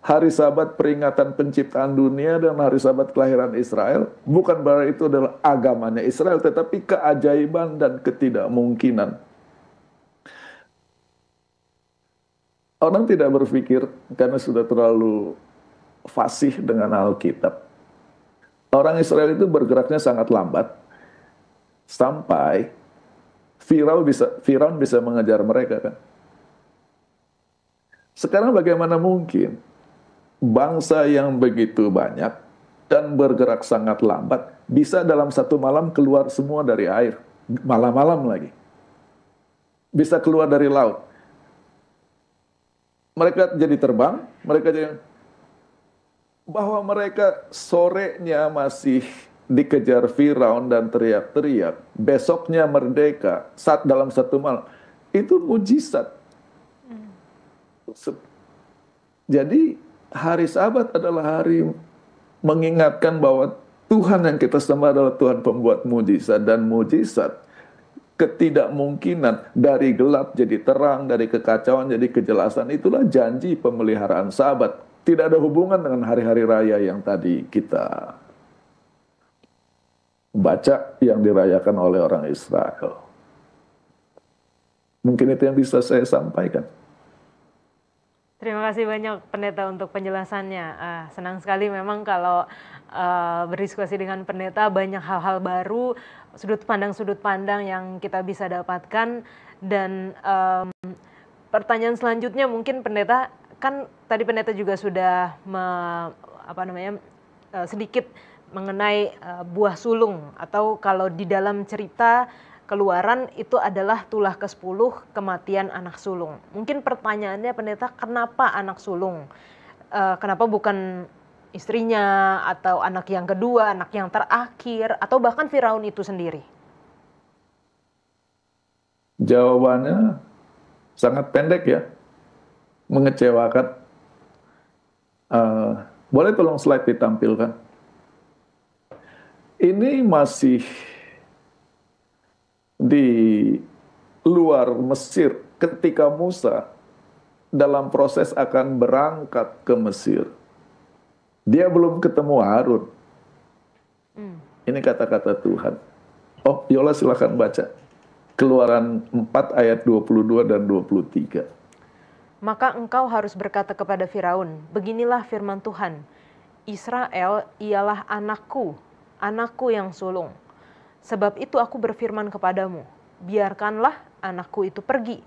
Hari Sabat peringatan penciptaan dunia dan hari Sabat kelahiran Israel bukan berarti itu adalah agamanya Israel, tetapi keajaiban dan ketidakmungkinan. Orang tidak berpikir karena sudah terlalu fasih dengan Alkitab. Orang Israel itu bergeraknya sangat lambat sampai Firaun bisa mengejar mereka kan. Sekarang bagaimana mungkin bangsa yang begitu banyak dan bergerak sangat lambat, bisa dalam satu malam keluar semua dari air. Malam-malam lagi. Bisa keluar dari laut. Mereka jadi terbang, bahwa mereka sorenya masih dikejar Firaun dan teriak-teriak, besoknya merdeka dalam satu malam. Itu mujizat. Jadi hari Sabat adalah hari mengingatkan bahwa Tuhan yang kita sembah adalah Tuhan pembuat mujizat, dan mujizat ketidakmungkinan dari gelap jadi terang, dari kekacauan jadi kejelasan, itulah janji pemeliharaan Sabat. Tidak ada hubungan dengan hari-hari raya yang tadi kita baca yang dirayakan oleh orang Israel. Mungkin itu yang bisa saya sampaikan. Terima kasih banyak Pendeta untuk penjelasannya. Senang sekali memang kalau berdiskusi dengan Pendeta, banyak hal-hal baru, sudut pandang yang kita bisa dapatkan. Dan pertanyaan selanjutnya mungkin Pendeta, kan tadi Pendeta juga sudah sedikit mengenai buah sulung, atau kalau di dalam cerita Keluaran itu adalah tulah ke-10 kematian anak sulung. Mungkin pertanyaannya Pendeta, kenapa anak sulung? Kenapa bukan istrinya, atau anak yang kedua, anak yang terakhir, atau bahkan Firaun itu sendiri? Jawabannya sangat pendek ya, mengecewakan. Boleh tolong slide ditampilkan? Ini masih di luar Mesir ketika Musa dalam proses akan berangkat ke Mesir. Dia belum ketemu Harun. Ini kata-kata Tuhan. Oh, Yola silakan baca. Keluaran 4 ayat 22 dan 23. Maka engkau harus berkata kepada Firaun, beginilah firman Tuhan, Israel ialah anakku, anakku yang sulung. Sebab itu aku berfirman kepadamu, biarkanlah anakku itu pergi,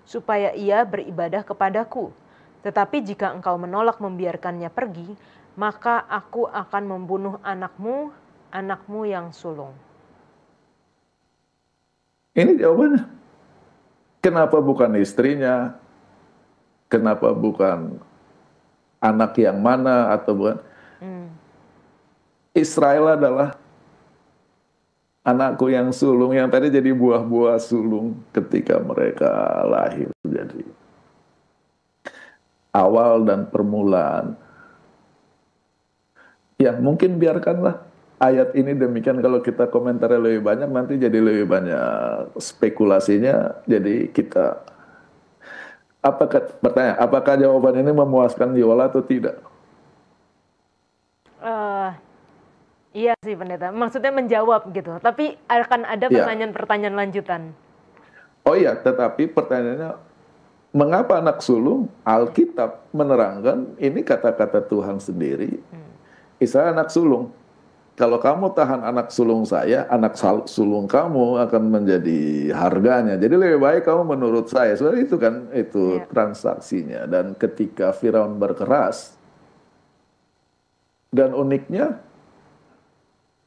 supaya ia beribadah kepadaku. Tetapi jika engkau menolak membiarkannya pergi, maka aku akan membunuh anakmu, anakmu yang sulung. Ini jawabannya. Kenapa bukan istrinya? Kenapa bukan anak yang mana atau bukan? Israel adalah anakku yang sulung, yang tadi jadi buah-buah sulung ketika mereka lahir. Jadi awal dan permulaan. Ya mungkin biarkanlah ayat ini demikian. Kalau kita komentarnya lebih banyak, nanti jadi lebih banyak spekulasinya. Jadi kita, apakah jawaban ini memuaskan Yola atau tidak? Iya sih Pendeta, maksudnya menjawab gitu. Tapi akan ada pertanyaan-pertanyaan lanjutan. Oh iya, tetapi pertanyaannya, mengapa anak sulung? Alkitab menerangkan, ini kata-kata Tuhan sendiri. Israel anak sulung. Kalau kamu tahan anak sulung saya, anak sulung kamu akan menjadi harganya. Jadi lebih baik kamu menurut saya. Sebenarnya itu kan, itu transaksinya. Dan ketika Firaun berkeras, dan uniknya,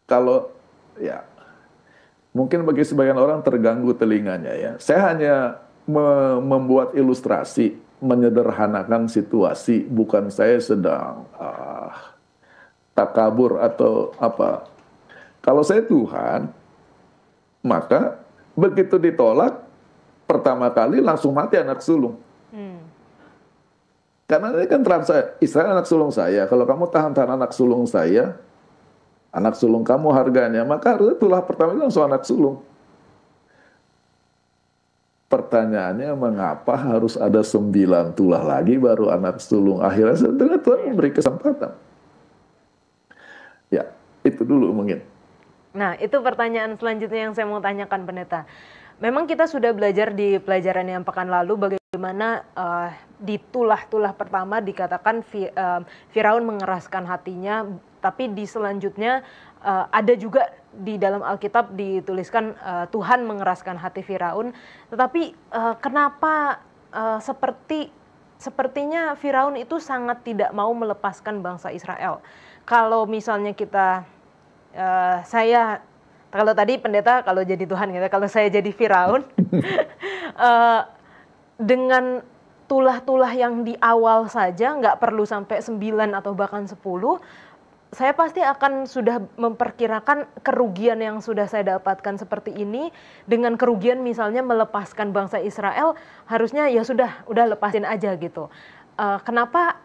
kalau ya mungkin bagi sebagian orang terganggu telinganya ya. Saya hanya membuat ilustrasi, menyederhanakan situasi, bukan saya sedang takabur atau apa. Kalau saya Tuhan, maka begitu ditolak pertama kali langsung mati anak sulung. Karena ini kan Israel anak sulung saya. Kalau kamu tahan-tahan anak sulung saya, anak sulung kamu harganya, maka harusnya tulah pertama itu langsung anak sulung. Pertanyaannya, mengapa harus ada 9 tulah lagi baru anak sulung? Akhirnya setelah Tuhan memberi kesempatan. Ya, itu dulu mungkin. Nah, itu pertanyaan selanjutnya yang saya mau tanyakan Pendeta. Memang kita sudah belajar di pelajaran yang pekan lalu bagaimana di tulah-tulah pertama dikatakan Firaun mengeraskan hatinya, tapi di selanjutnya ada juga di dalam Alkitab dituliskan Tuhan mengeraskan hati Firaun. Tetapi kenapa sepertinya Firaun itu sangat tidak mau melepaskan bangsa Israel? kalau misalnya kita, saya, kalau tadi pendeta kalau jadi Tuhan gitu, kalau saya jadi Firaun, dengan tulah-tulah yang di awal saja, nggak perlu sampai 9 atau bahkan 10, saya pasti akan sudah memperkirakan kerugian yang sudah saya dapatkan seperti ini, dengan kerugian misalnya melepaskan bangsa Israel, harusnya ya sudah, udah lepasin aja gitu. Kenapa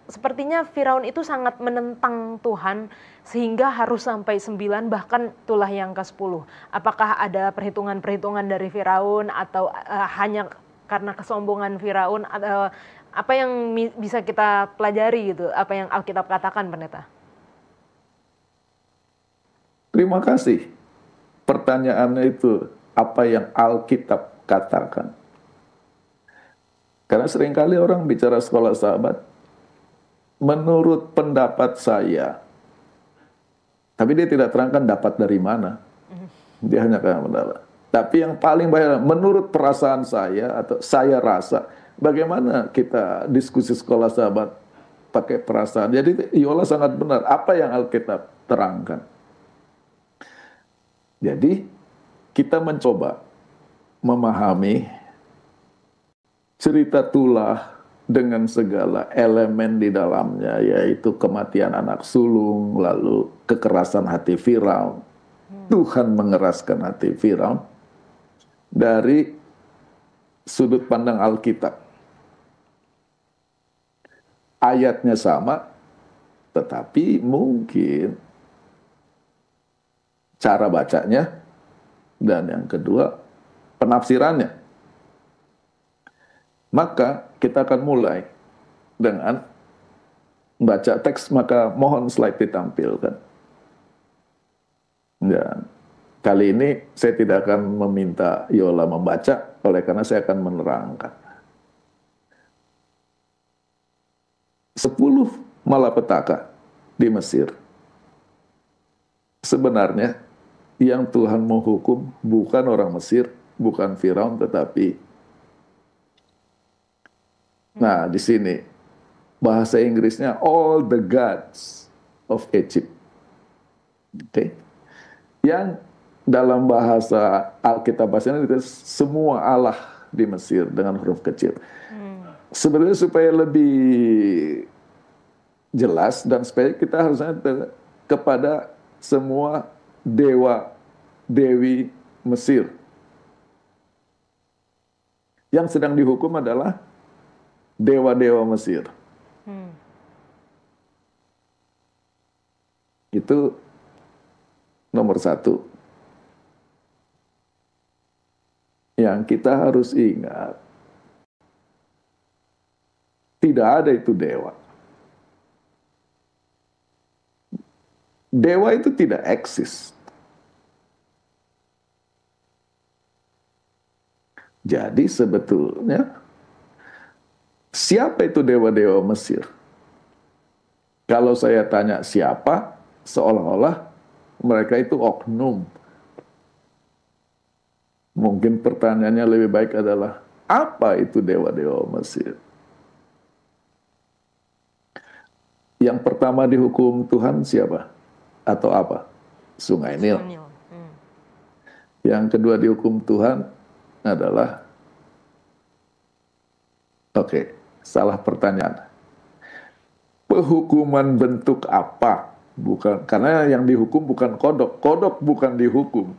sepertinya Firaun itu sangat menentang Tuhan, sehingga harus sampai 9, bahkan tulah yang ke-10. Apakah ada perhitungan-perhitungan dari Firaun, atau hanya karena kesombongan Firaun, atau apa yang bisa kita pelajari gitu, apa yang Alkitab katakan, pendeta? Terima kasih. Pertanyaannya itu, apa yang Alkitab katakan? Karena seringkali orang bicara sekolah sahabat, menurut pendapat saya, tapi dia tidak terangkan dapat dari mana. Dia hanya kata pendapat. Tapi yang paling banyak, menurut perasaan saya, atau saya rasa, bagaimana kita diskusi sekolah sahabat pakai perasaan. Jadi Yola sangat benar, apa yang Alkitab terangkan. Jadi kita mencoba memahami cerita tulah dengan segala elemen di dalamnya, yaitu kematian anak sulung, lalu kekerasan hati Firaun. Tuhan mengeraskan hati Firaun dari sudut pandang Alkitab. Ayatnya sama, tetapi mungkin cara bacanya, dan yang kedua penafsirannya. Maka kita akan mulai dengan baca teks, maka mohon slide ditampilkan. Dan kali ini saya tidak akan meminta Yola membaca, oleh karena saya akan menerangkan. 10 malapetaka di Mesir. Sebenarnya yang Tuhan mau hukum bukan orang Mesir, bukan Firaun, tetapi di sini bahasa Inggrisnya all the gods of Egypt. Okay. Yang dalam bahasa Alkitab bahasanya itu semua Allah di Mesir dengan huruf kecil. Sebenarnya supaya lebih jelas dan supaya kita harusnya kepada semua dewa dewi Mesir. Yang sedang dihukum adalah dewa-dewa Mesir. Itu nomor 1. Yang kita harus ingat, tidak ada itu dewa. Dewa itu tidak eksis. Jadi sebetulnya, siapa itu dewa-dewa Mesir? Kalau saya tanya siapa, seolah-olah mereka itu oknum. Mungkin pertanyaannya lebih baik adalah, apa itu dewa-dewa Mesir? Yang pertama dihukum Tuhan siapa? Atau apa? Sungai Nil. Yang kedua dihukum Tuhan adalah, salah pertanyaan. Penghukuman bentuk apa? Bukan, karena yang dihukum bukan kodok. Kodok bukan dihukum.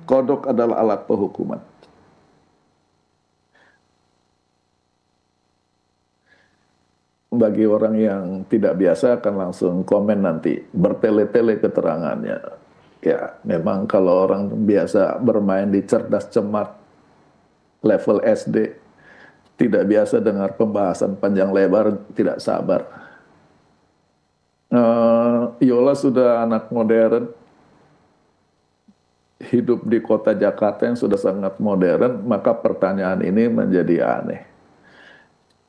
Kodok adalah alat penghukuman. Bagi orang yang tidak biasa akan langsung komen nanti, bertele-tele keterangannya. Ya, memang kalau orang biasa bermain di cerdas cermat level SD, tidak biasa dengar pembahasan panjang lebar, tidak sabar. Yola sudah anak modern, hidup di kota Jakarta yang sudah sangat modern, maka pertanyaan ini menjadi aneh.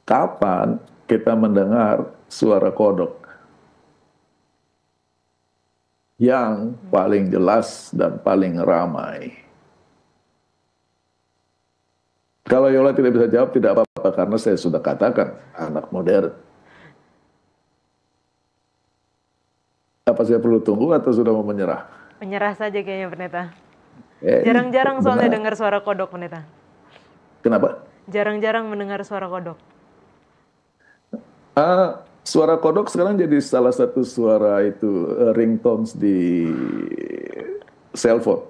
Kapan kita mendengar suara kodok yang paling jelas dan paling ramai? Kalau Yola tidak bisa jawab, tidak apa-apa, karena saya sudah katakan anak modern. Apa saya perlu tunggu atau sudah mau menyerah? Menyerah saja kayaknya, Pendeta. Jarang-jarang soalnya dengar suara kodok, Pendeta. Kenapa? Jarang-jarang mendengar suara kodok. Suara kodok sekarang jadi salah satu suara itu ringtones di cellphone.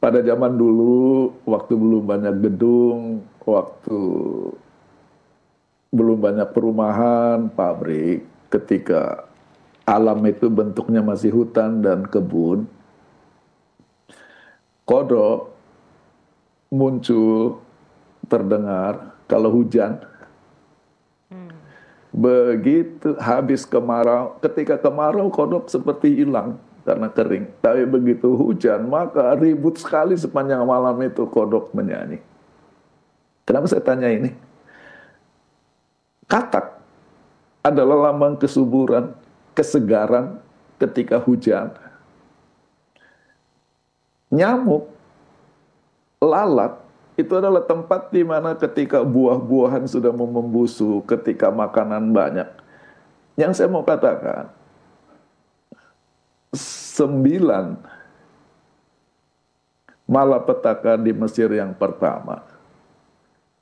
Pada zaman dulu, waktu belum banyak gedung, waktu belum banyak perumahan, pabrik, ketika alam itu bentuknya masih hutan dan kebun, kodok muncul, terdengar kalau hujan. Begitu habis kemarau, ketika kemarau kodok seperti hilang karena kering. Tapi begitu hujan, maka ribut sekali sepanjang malam itu kodok menyanyi. Kenapa saya tanya ini? Katak adalah lambang kesuburan, kesegaran ketika hujan. Nyamuk, lalat, itu adalah tempat di mana ketika buah-buahan sudah mau membusuk, ketika makanan banyak. Yang saya mau katakan, 9 malapetaka di Mesir yang pertama,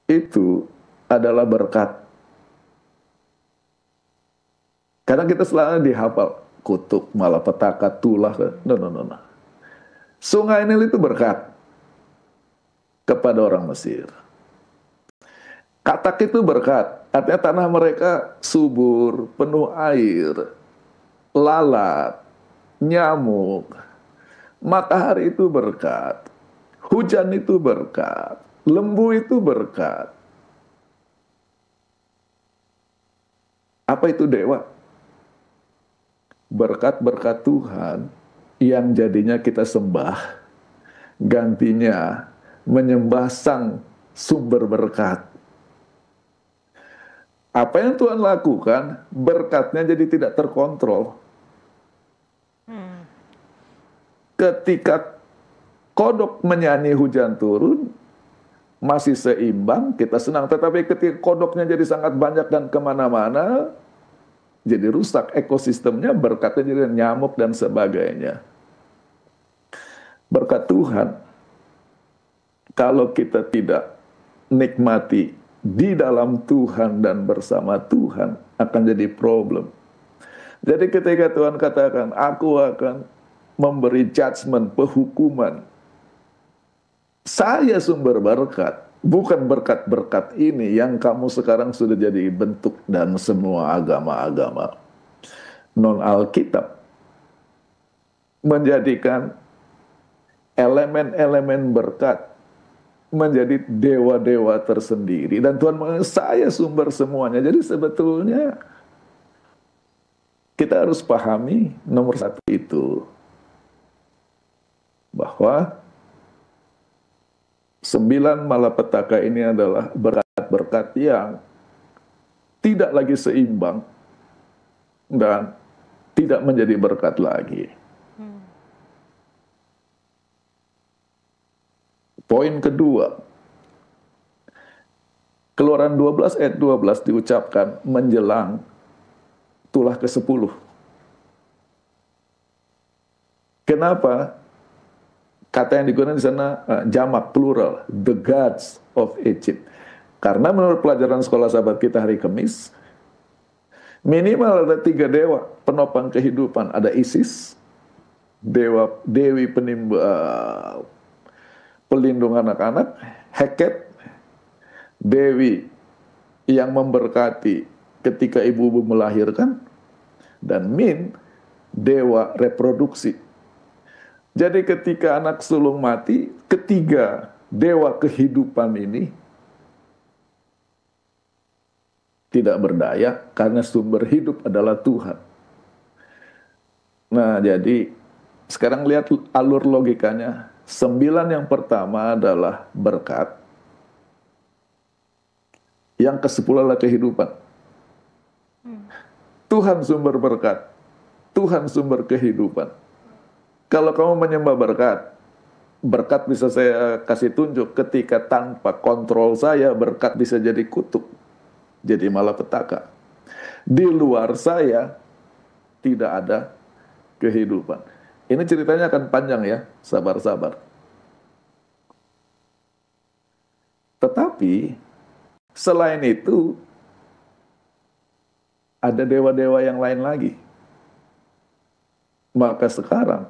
itu adalah berkat. Karena kita selalu dihafal, kutuk, malapetaka, tulah. No. Sungai Nil itu berkat kepada orang Mesir. Katak itu berkat, artinya tanah mereka subur, penuh air, lalat, nyamuk. Matahari itu berkat, hujan itu berkat, lembu itu berkat. Apa itu dewa? Berkat-berkat Tuhan yang jadinya kita sembah, gantinya menyembah sang sumber berkat. Apa yang Tuhan lakukan, berkatnya jadi tidak terkontrol. Ketika kodok menyanyi hujan turun, masih seimbang, kita senang. Tetapi ketika kodoknya jadi sangat banyak dan kemana-mana, jadi rusak ekosistemnya, berkatnya jadi nyamuk dan sebagainya. Berkat Tuhan, kalau kita tidak nikmati di dalam Tuhan dan bersama Tuhan, akan jadi problem. Jadi ketika Tuhan katakan, aku akan memberi judgment, penghukuman, saya sumber berkat, bukan berkat-berkat ini yang kamu sekarang sudah jadi bentuk dan semua agama-agama non-Alkitab menjadikan elemen-elemen berkat menjadi dewa-dewa tersendiri. Dan Tuhan mengatakan, saya sumber semuanya. Jadi sebetulnya kita harus pahami nomor satu itu, bahwa 9 malapetaka ini adalah berkat-berkat yang tidak lagi seimbang dan tidak menjadi berkat lagi. Poin kedua, Keluaran 12 ayat 12 diucapkan menjelang tulah ke-10. Kenapa? Kata yang digunakan di sana jamak plural, the gods of Egypt. Karena menurut pelajaran sekolah sahabat kita hari Kamis, minimal ada 3 dewa penopang kehidupan. Ada Isis, dewi pelindung anak-anak, Heket, dewi yang memberkati ketika ibu-ibu melahirkan, dan Min, dewa reproduksi. Jadi ketika anak sulung mati, ketiga dewa kehidupan ini tidak berdaya karena sumber hidup adalah Tuhan. Nah, jadi sekarang lihat alur logikanya. 9 yang pertama adalah berkat. Yang ke-10 adalah kehidupan. Tuhan sumber berkat. Tuhan sumber kehidupan. Kalau kamu menyembah berkat, berkat bisa saya kasih tunjuk ketika tanpa kontrol saya, berkat bisa jadi kutuk. Jadi malapetaka. Di luar saya, tidak ada kehidupan. Ini ceritanya akan panjang ya, sabar-sabar. Tetapi selain itu ada dewa-dewa yang lain lagi. Maka sekarang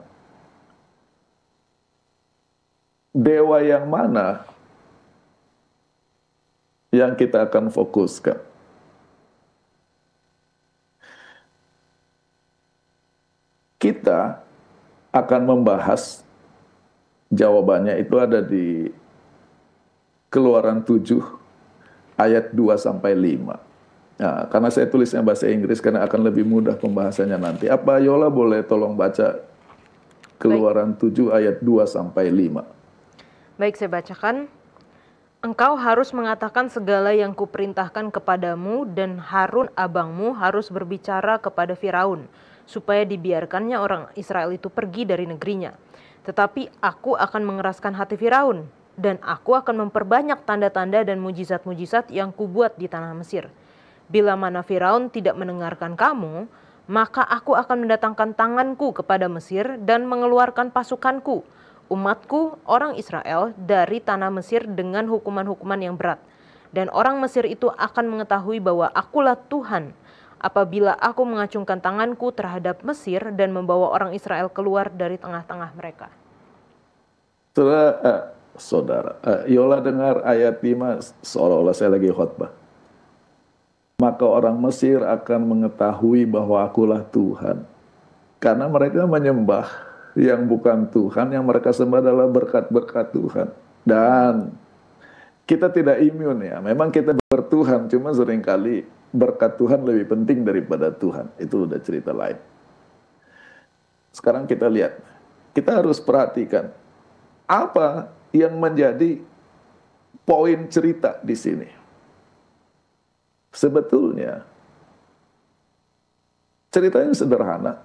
dewa yang mana yang kita akan fokuskan? Kita akan membahas, jawabannya itu ada di Keluaran 7 ayat 2 sampai 5. Nah, karena saya tulisnya bahasa Inggris karena akan lebih mudah pembahasannya nanti. Apa Yola boleh tolong baca Keluaran 7 ayat 2 sampai 5? Baik, saya bacakan. Engkau harus mengatakan segala yang kuperintahkan kepadamu, dan Harun abangmu harus berbicara kepada Firaun, supaya dibiarkannya orang Israel itu pergi dari negerinya. Tetapi aku akan mengeraskan hati Firaun, dan aku akan memperbanyak tanda-tanda dan mujizat-mujizat yang kubuat di tanah Mesir. Bila mana Firaun tidak mendengarkan kamu, maka aku akan mendatangkan tanganku kepada Mesir dan mengeluarkan pasukanku, umatku, orang Israel, dari tanah Mesir dengan hukuman-hukuman yang berat. Dan orang Mesir itu akan mengetahui bahwa akulah Tuhan, apabila aku mengacungkan tanganku terhadap Mesir dan membawa orang Israel keluar dari tengah-tengah mereka. Saudara, Yola dengar ayat 5 seolah-olah saya lagi khotbah. Maka orang Mesir akan mengetahui bahwa akulah Tuhan. Karena mereka menyembah yang bukan Tuhan, yang mereka sembah adalah berkat-berkat Tuhan. Dan kita tidak imun ya, memang kita bertuhan, cuma seringkali berkat Tuhan lebih penting daripada Tuhan. Itu udah cerita lain. Sekarang kita lihat, kita harus perhatikan apa yang menjadi poin cerita di sini. Sebetulnya ceritanya sederhana,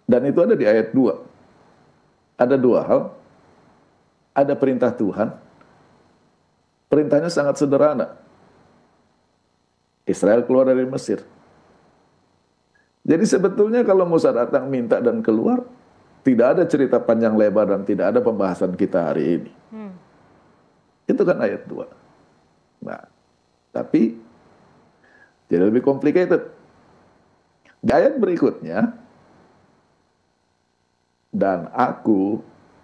dan itu ada di ayat 2. Ada dua hal. Ada perintah Tuhan. Perintahnya sangat sederhana. Israel keluar dari Mesir. Jadi sebetulnya kalau Musa datang minta dan keluar, tidak ada cerita panjang lebar dan tidak ada pembahasan kita hari ini. Itu kan ayat 2. Nah, tapi jadi lebih complicated. Di ayat berikutnya, dan aku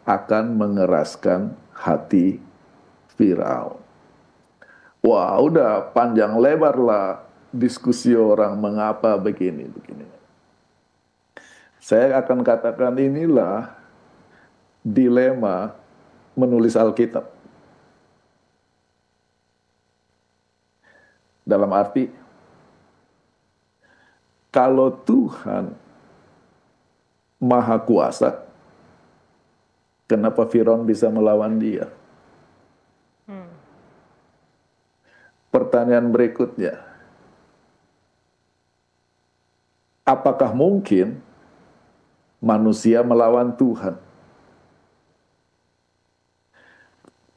akan mengeraskan hati Firaun. Wah, udah panjang lebar lah diskusi orang mengapa begini. Saya akan katakan inilah dilema menulis Alkitab. Dalam arti, kalau Tuhan Maha Kuasa, kenapa Firaun bisa melawan dia? Pertanyaan berikutnya, apakah mungkin manusia melawan Tuhan?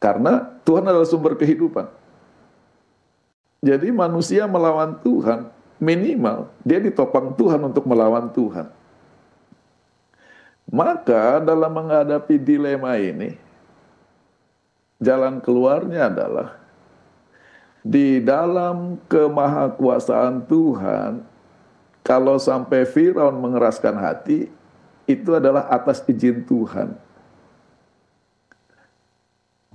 Karena Tuhan adalah sumber kehidupan. Jadi manusia melawan Tuhan, minimal dia ditopang Tuhan untuk melawan Tuhan. Maka dalam menghadapi dilema ini, jalan keluarnya adalah di dalam kemahakuasaan Tuhan. Kalau sampai Firaun mengeraskan hati, itu adalah atas izin Tuhan.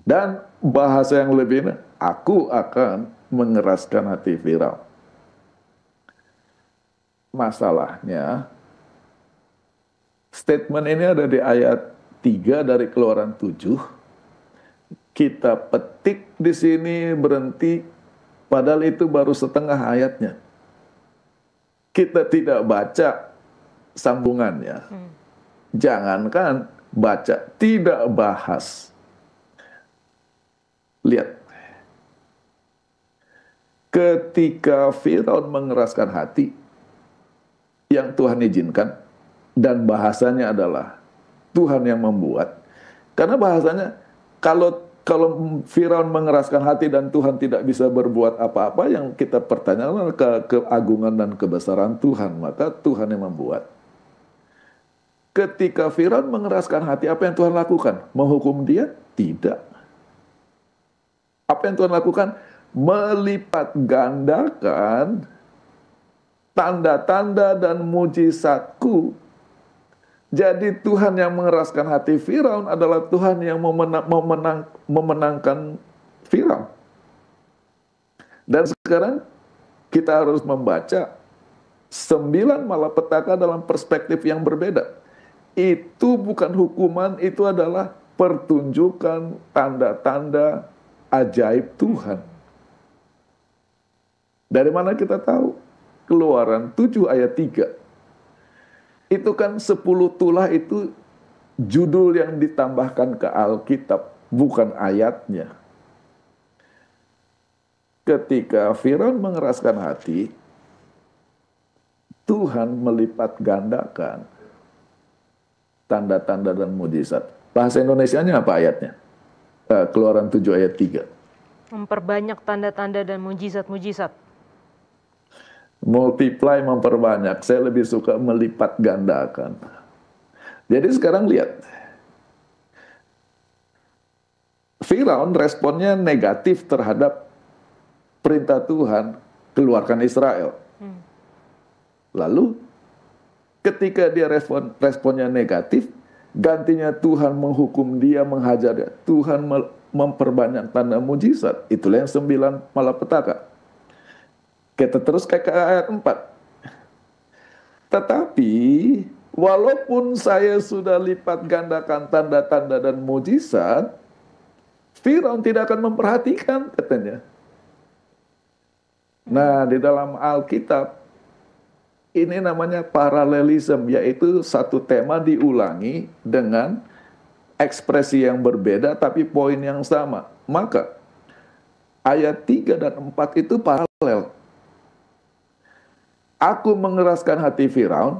Dan bahasa yang lebih, aku akan mengeraskan hati Firaun. Masalahnya, statement ini ada di ayat 3 dari Keluaran 7. Kita petik di sini berhenti, padahal itu baru setengah ayatnya. Kita tidak baca sambungannya. Jangankan baca, tidak bahas. Lihat. Ketika Firaun mengeraskan hati, yang Tuhan izinkan, dan bahasanya adalah Tuhan yang membuat. Karena bahasanya, kalau kalau Firaun mengeraskan hati dan Tuhan tidak bisa berbuat apa-apa, yang kita pertanyakan keagungan dan kebesaran Tuhan. Maka Tuhan yang membuat. Ketika Firaun mengeraskan hati, apa yang Tuhan lakukan? Menghukum dia? Tidak. Apa yang Tuhan lakukan? Melipat gandakan tanda-tanda dan mujizatku. Jadi Tuhan yang mengeraskan hati Firaun adalah Tuhan yang memenangkan Firaun. Dan sekarang kita harus membaca 9 malapetaka dalam perspektif yang berbeda. Itu bukan hukuman, itu adalah pertunjukan tanda-tanda ajaib Tuhan. Dari mana kita tahu? Keluaran 7 ayat 3. Itu kan 10 tulah itu judul yang ditambahkan ke Alkitab, bukan ayatnya. Ketika Firaun mengeraskan hati, Tuhan melipat gandakan tanda-tanda dan mujizat. Bahasa Indonesianya apa ayatnya? Keluaran 7 ayat 3. Memperbanyak tanda-tanda dan mujizat-mujizat. Multiply, memperbanyak. Saya lebih suka melipat gandakan. Jadi sekarang lihat. Firaun responnya negatif terhadap perintah Tuhan, keluarkan Israel. Lalu ketika dia responnya negatif, gantinya Tuhan menghukum dia, menghajar dia. Tuhan memperbanyak tanda mujizat. Itulah yang 9 malapetaka. Kita terus ke ayat 4. Tetapi walaupun saya sudah lipat gandakan tanda-tanda dan mujizat, Firaun tidak akan memperhatikan, katanya. Nah, di dalam Alkitab, ini namanya paralelisme, yaitu satu tema diulangi dengan ekspresi yang berbeda, tapi poin yang sama. Maka, ayat 3 dan 4 itu paralel. Aku mengeraskan hati Firaun,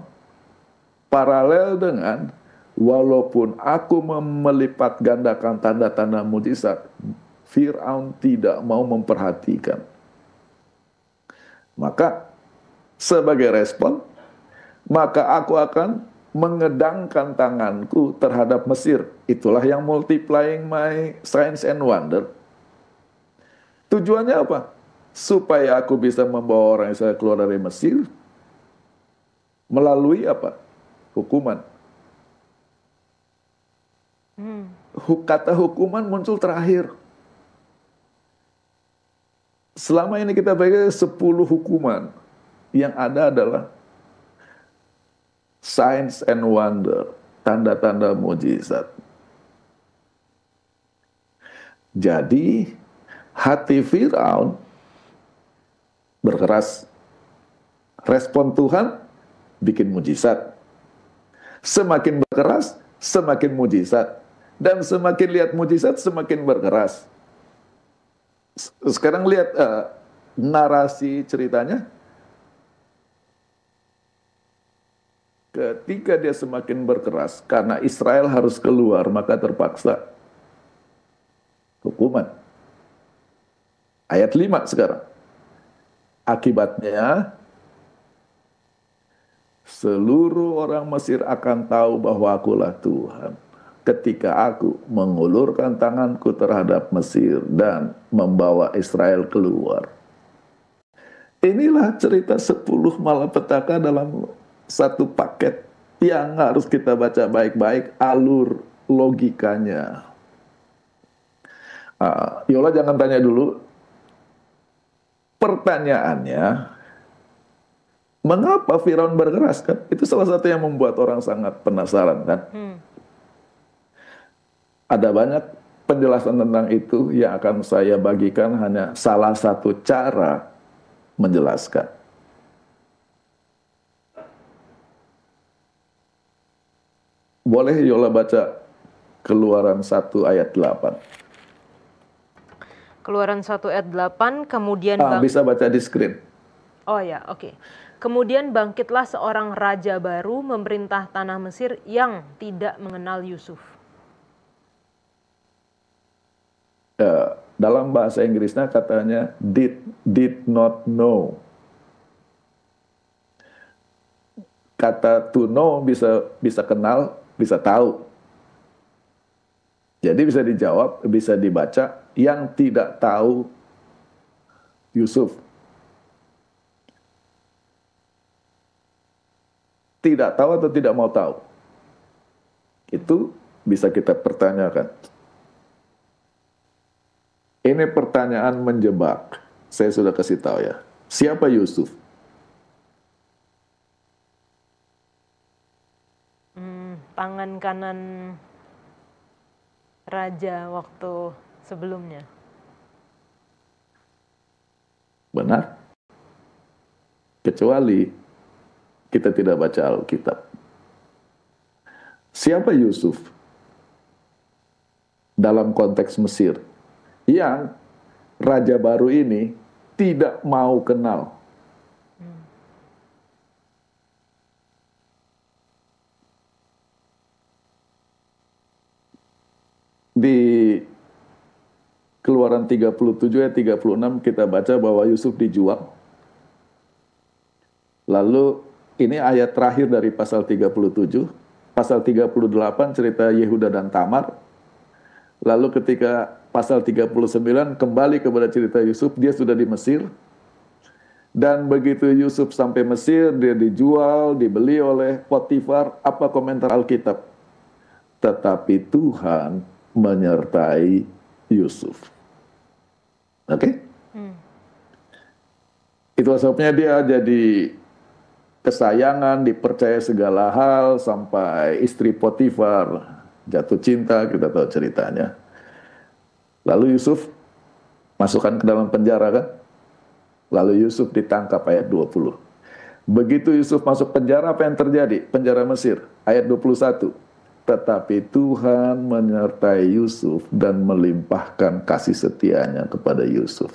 paralel dengan walaupun aku melipat gandakan tanda-tanda mujizat, Firaun tidak mau memperhatikan. Maka sebagai respon, maka aku akan mengedangkan tanganku terhadap Mesir. Itulah yang multiplying my signs and wonder. Tujuannya apa? Supaya aku bisa membawa orang Israel keluar dari Mesir melalui apa? Hukuman. Kata hukuman muncul terakhir. Selama ini kita pakai 10 hukuman. Yang ada adalah signs and wonder, tanda-tanda mujizat. Jadi hati Firaun berkeras. Respon Tuhan bikin mujizat. Semakin berkeras, semakin mujizat. Dan semakin lihat mujizat, semakin berkeras. Sekarang lihat narasi ceritanya. Ketika dia semakin berkeras, karena Israel harus keluar, maka terpaksa hukuman. Ayat 5 sekarang. Akibatnya, seluruh orang Mesir akan tahu bahwa akulah Tuhan. Ketika aku mengulurkan tanganku terhadap Mesir dan membawa Israel keluar. Inilah cerita 10 malapetaka dalam satu paket yang harus kita baca baik-baik alur logikanya. Yola jangan tanya dulu. Pertanyaannya, mengapa Firaun berkeras kan? Itu salah satu yang membuat orang sangat penasaran kan? Ada banyak penjelasan tentang itu yang akan saya bagikan, hanya salah satu cara menjelaskan. Boleh Yola baca Keluaran 1 ayat 8. Keluaran 1 ayat 8, kemudian bisa baca di screen. Oh ya, oke. Kemudian bangkitlah seorang raja baru memerintah tanah Mesir yang tidak mengenal Yusuf. dalam bahasa Inggrisnya katanya did not know. Kata to know bisa kenal, bisa tahu. Jadi bisa dijawab, bisa dibaca, yang tidak tahu Yusuf. Tidak tahu atau tidak mau tahu. Itu bisa kita pertanyakan. Ini pertanyaan menjebak. Saya sudah kasih tahu ya. Siapa Yusuf? Tangan kanan raja waktu sebelumnya. Benar. Kecuali kita tidak baca Alkitab. Siapa Yusuf? Dalam konteks Mesir. Yang raja baru ini tidak mau kenal. Di Keluaran 37 ayat 36 kita baca bahwa Yusuf dijual. Lalu ini ayat terakhir dari pasal 37. Pasal 38 cerita Yehuda dan Tamar. Lalu ketika pasal 39 kembali kepada cerita Yusuf, dia sudah di Mesir. Dan begitu Yusuf sampai Mesir, dia dijual, dibeli oleh Potifar. Apa komentar Alkitab? Tetapi Tuhan menyertai Yusuf. Oke? Itu sebabnya dia jadi kesayangan, dipercaya segala hal, sampai istri Potifar jatuh cinta, kita tahu ceritanya. Lalu Yusuf masukkan ke dalam penjara kan? Lalu Yusuf ditangkap ayat 20. Begitu Yusuf masuk penjara, apa yang terjadi? Penjara Mesir, ayat 21. Tetapi Tuhan menyertai Yusuf dan melimpahkan kasih setianya kepada Yusuf.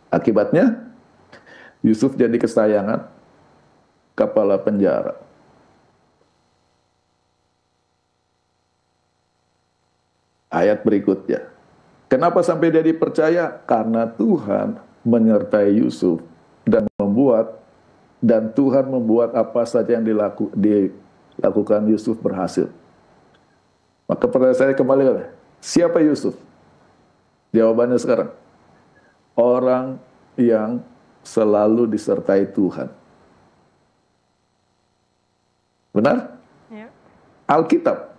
Akibatnya, Yusuf jadi kesayangan kepala penjara. Ayat berikutnya. Kenapa sampai dia dipercaya? Karena Tuhan menyertai Yusuf dan Tuhan membuat apa saja yang dilakukan Yusuf berhasil. Maka pertanyaan saya kembali lagi, siapa Yusuf? Jawabannya sekarang, orang yang selalu disertai Tuhan. Benar? Ya. Alkitab.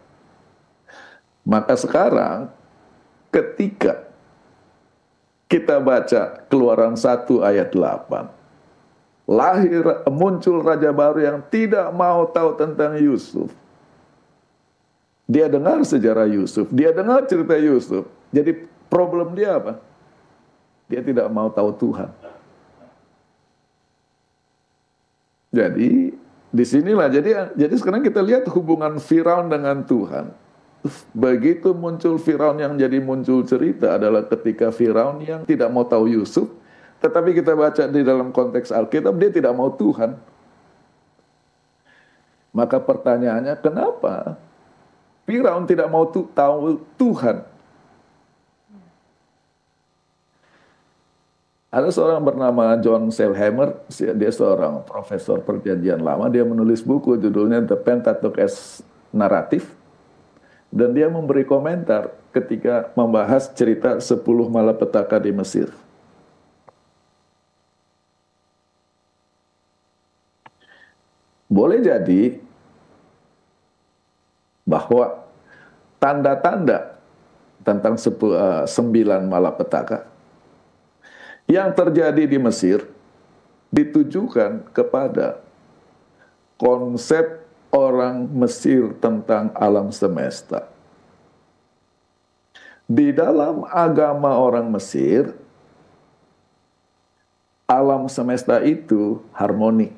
Maka sekarang ketika kita baca Keluaran 1 ayat 8, muncul raja baru yang tidak mau tahu tentang Yusuf. Dia dengar sejarah Yusuf, dia dengar cerita Yusuf. Jadi problem dia apa? Dia tidak mau tahu Tuhan. Jadi disinilah, jadi sekarang kita lihat hubungan Firaun dengan Tuhan. Begitu muncul Firaun, yang jadi muncul cerita adalah ketika Firaun yang tidak mau tahu Yusuf, tetapi kita baca di dalam konteks Alkitab, dia tidak mau Tuhan. Maka pertanyaannya, kenapa Firaun tidak mau tahu Tuhan? Ada seorang bernama John Sailhamer, dia seorang profesor perjanjian lama, dia menulis buku judulnya The Pentateuch as Narrative, dan dia memberi komentar ketika membahas cerita 10 malapetaka di Mesir. Boleh jadi bahwa tanda-tanda tentang 9 malapetaka yang terjadi di Mesir ditujukan kepada konsep orang Mesir tentang alam semesta. Di dalam agama orang Mesir, alam semesta itu harmoni.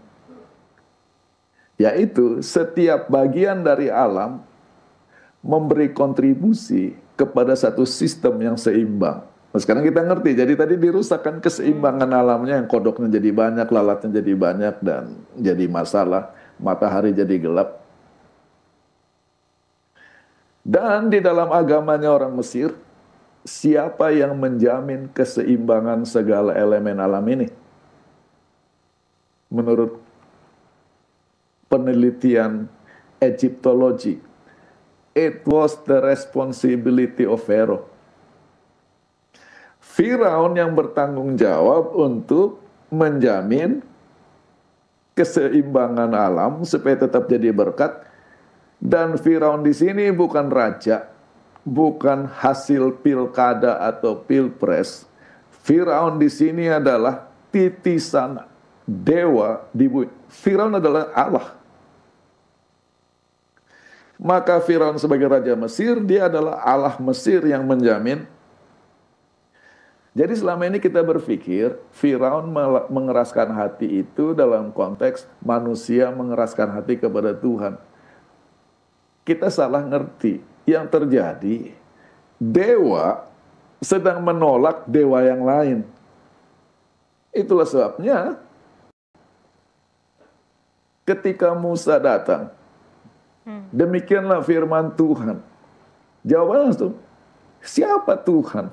Yaitu setiap bagian dari alam memberi kontribusi kepada satu sistem yang seimbang. Nah, sekarang kita ngerti, jadi tadi dirusakkan keseimbangan alamnya, yang kodoknya jadi banyak, lalatnya jadi banyak, dan jadi masalah, matahari jadi gelap. Dan di dalam agamanya orang Mesir, siapa yang menjamin keseimbangan segala elemen alam ini? Menurut penelitian Egyptology, it was the responsibility of Pharaoh. Firaun yang bertanggung jawab untuk menjamin keseimbangan alam supaya tetap jadi berkat. Dan Firaun di sini bukan raja, bukan hasil pilkada atau pilpres. Firaun di sini adalah titisan dewa di bumi. Firaun adalah Allah. Maka Firaun sebagai raja Mesir, dia adalah Allah Mesir yang menjamin. Jadi selama ini kita berpikir Firaun mengeraskan hati itu dalam konteks manusia mengeraskan hati kepada Tuhan. Kita salah ngerti. Yang terjadi, dewa sedang menolak dewa yang lain. Itulah sebabnya ketika Musa datang, demikianlah firman Tuhan. Jawabannya langsung, siapa Tuhan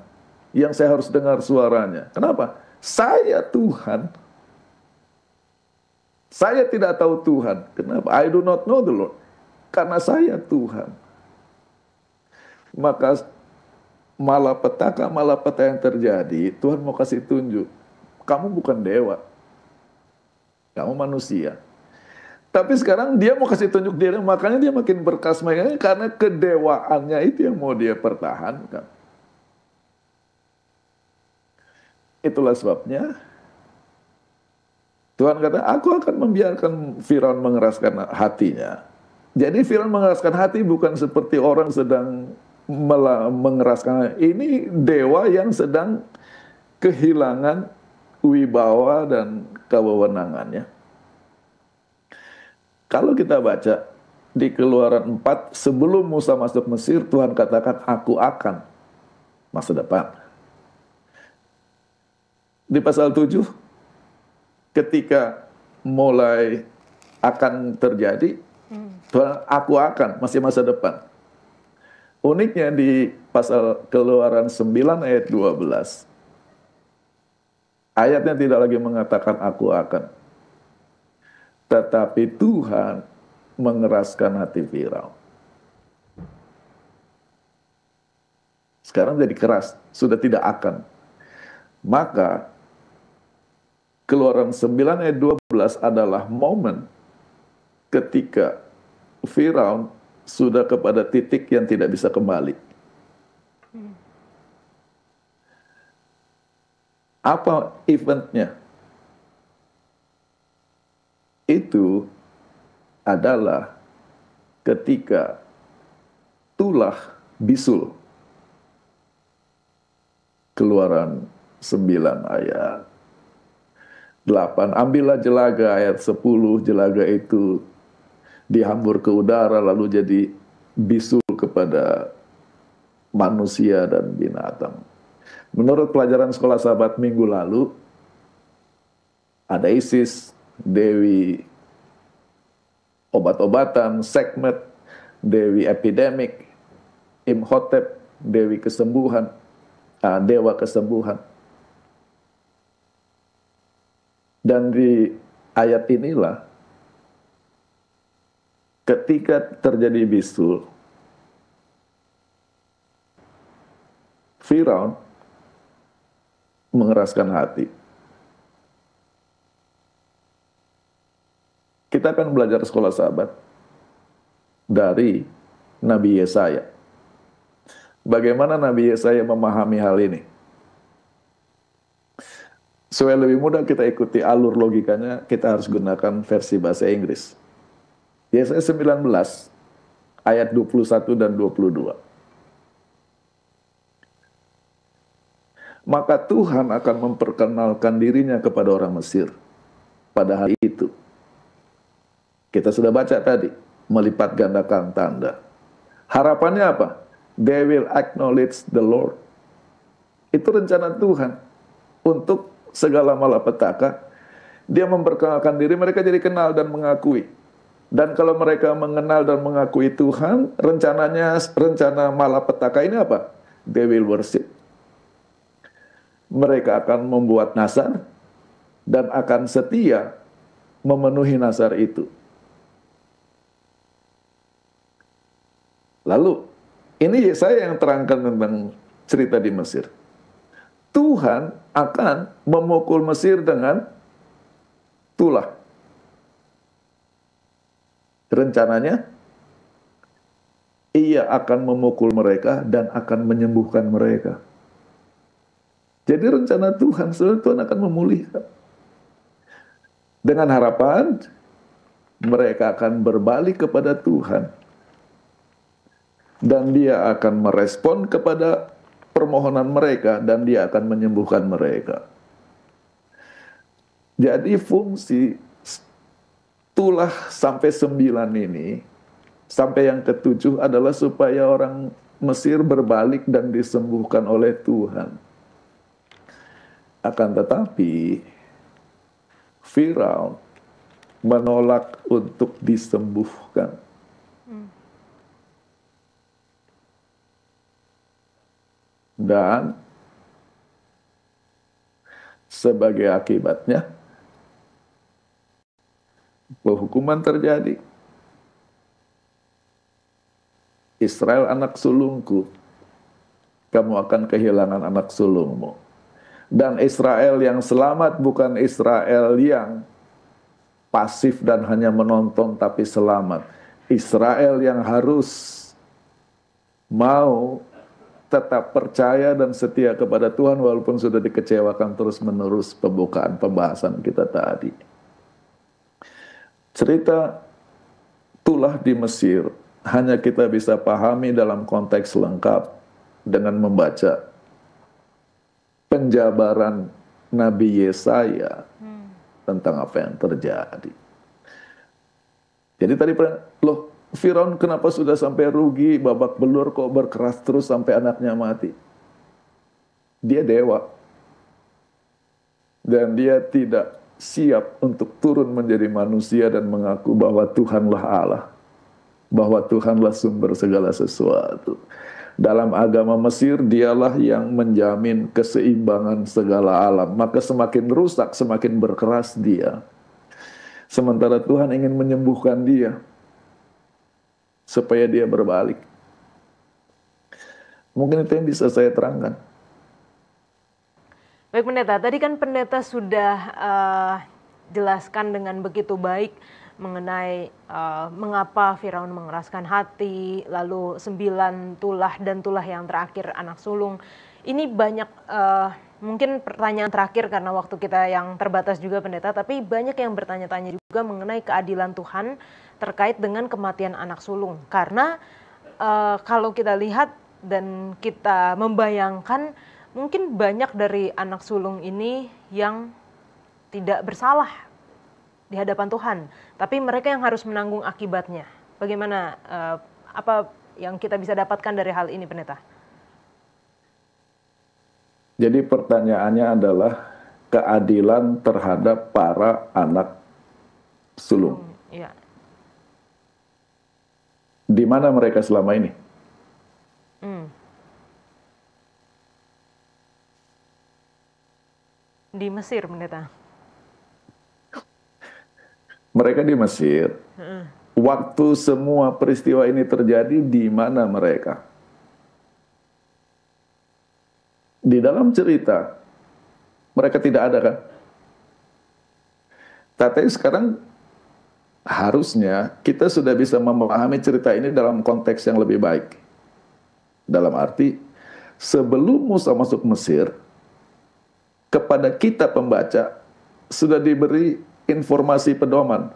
yang saya harus dengar suaranya? Kenapa? Saya Tuhan. Saya tidak tahu Tuhan. Kenapa? I do not know the Lord. Karena saya Tuhan. Maka malapetaka yang terjadi, Tuhan mau kasih tunjuk. Kamu bukan dewa. Kamu manusia. Tapi sekarang dia mau kasih tunjuk diri, makanya dia makin berkasmanya karena kedewaannya itu yang mau dia pertahankan. Itulah sebabnya Tuhan kata, aku akan membiarkan Firaun mengeraskan hatinya. Jadi Firaun mengeraskan hati bukan seperti orang sedang mengeraskan. Ini dewa yang sedang kehilangan wibawa dan kewenangannya. Kalau kita baca di Keluaran 4, sebelum Musa masuk Mesir, Tuhan katakan, aku akan masa depan. Di pasal 7, ketika mulai akan terjadi, Tuhan, aku akan, masih masa depan. Uniknya di pasal Keluaran 9 ayat 12, ayatnya tidak lagi mengatakan aku akan. Tetapi Tuhan mengeraskan hati Firaun. Sekarang jadi keras, sudah tidak akan. Maka Keluaran 9 ayat 12 adalah momen ketika Firaun sudah kepada titik yang tidak bisa kembali. Apa eventnya? Itu adalah ketika tulah bisul. Keluaran 9 ayat 8. Ambillah jelaga ayat 10. Jelaga itu dihambur ke udara lalu jadi bisul kepada manusia dan binatang. Menurut pelajaran sekolah sahabat minggu lalu, ada Isis, dewi obat-obatan, Sekhmet, dewi epidemik, Imhotep, dewi kesembuhan, dewa kesembuhan. Dan di ayat inilah ketika terjadi bisul, Firaun mengeraskan hati. Kita akan belajar sekolah sahabat dari Nabi Yesaya. Bagaimana Nabi Yesaya memahami hal ini? Supaya lebih mudah kita ikuti alur logikanya, kita harus gunakan versi bahasa Inggris. Yesaya 19 ayat 21 dan 22. Maka Tuhan akan memperkenalkan dirinya kepada orang Mesir pada hari itu. Kita sudah baca tadi, melipat gandakan tanda. Harapannya apa? They will acknowledge the Lord. Itu rencana Tuhan untuk segala malapetaka. Dia memperkenalkan diri, mereka jadi kenal dan mengakui. Dan kalau mereka mengenal dan mengakui Tuhan, rencana malapetaka ini apa? They will worship. mereka akan membuat nazar dan akan setia memenuhi nazar itu. Lalu, ini saya yang terangkan tentang cerita di Mesir. Tuhan akan memukul Mesir dengan tulah. Rencananya, ia akan memukul mereka dan akan menyembuhkan mereka. Jadi rencana Tuhan, Tuhan akan memulihkan. Dengan harapan, mereka akan berbalik kepada Tuhan. Dan dia akan merespon kepada permohonan mereka, dan dia akan menyembuhkan mereka. Jadi fungsi tulah sampai 9 ini, sampai yang ke-7 adalah supaya orang Mesir berbalik dan disembuhkan oleh Tuhan. Akan tetapi, Firaun menolak untuk disembuhkan. Dan sebagai akibatnya, penghukuman terjadi. Israel anak sulungku, kamu akan kehilangan anak sulungmu. Dan Israel yang selamat bukan Israel yang pasif dan hanya menonton tapi selamat. Israel yang harus mau tetap percaya dan setia kepada Tuhan walaupun sudah dikecewakan terus-menerus pembukaan pembahasan kita tadi. Cerita tulah di Mesir hanya kita bisa pahami dalam konteks lengkap dengan membaca penjabaran Nabi Yesaya tentang apa yang terjadi. Jadi tadi, loh, Firaun kenapa sudah sampai rugi, babak belur, kok berkeras terus sampai anaknya mati? Dia dewa. Dan dia tidak siap untuk turun menjadi manusia dan mengaku bahwa Tuhanlah Allah. Bahwa Tuhanlah sumber segala sesuatu. Dalam agama Mesir, dialah yang menjamin keseimbangan segala alam. Maka semakin rusak, semakin berkeras dia. Sementara Tuhan ingin menyembuhkan dia. Supaya dia berbalik. Mungkin itu yang bisa saya terangkan. Baik pendeta, tadi kan pendeta sudah jelaskan dengan begitu baik mengenai mengapa Firaun mengeraskan hati, lalu 9 tulah dan tulah yang terakhir anak sulung. Ini banyak, mungkin pertanyaan terakhir karena waktu kita yang terbatas juga pendeta, tapi banyak yang bertanya-tanya juga mengenai keadilan Tuhan terkait dengan kematian anak sulung. Karena kalau kita lihat dan kita membayangkan, mungkin banyak dari anak sulung ini yang tidak bersalah di hadapan Tuhan, tapi mereka yang harus menanggung akibatnya. Bagaimana, apa yang kita bisa dapatkan dari hal ini, pendeta? Jadi pertanyaannya adalah keadilan terhadap para anak sulung. Ya. Di mana mereka selama ini? Di Mesir, pendeta. Mereka di Mesir. Waktu semua peristiwa ini terjadi, di mana mereka? Di dalam cerita, mereka tidak ada kan? Tapi sekarang harusnya kita sudah bisa memahami cerita ini dalam konteks yang lebih baik. Dalam arti, sebelum Musa masuk Mesir, kepada kita pembaca sudah diberi informasi pedoman.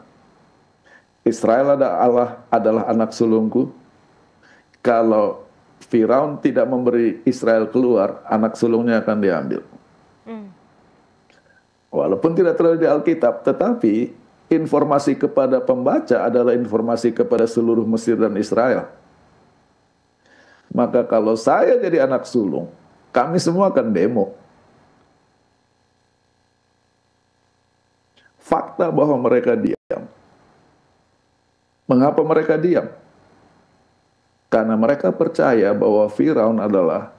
Israel adalah anak sulungku. Kalau Firaun tidak memberi Israel keluar, anak sulungnya akan diambil. Walaupun tidak terlalu di Alkitab, tetapi informasi kepada pembaca adalah informasi kepada seluruh Mesir dan Israel. Maka kalau saya jadi anak sulung, kami semua akan demo. Fakta bahwa mereka diam. Mengapa mereka diam? Karena mereka percaya bahwa Firaun adalah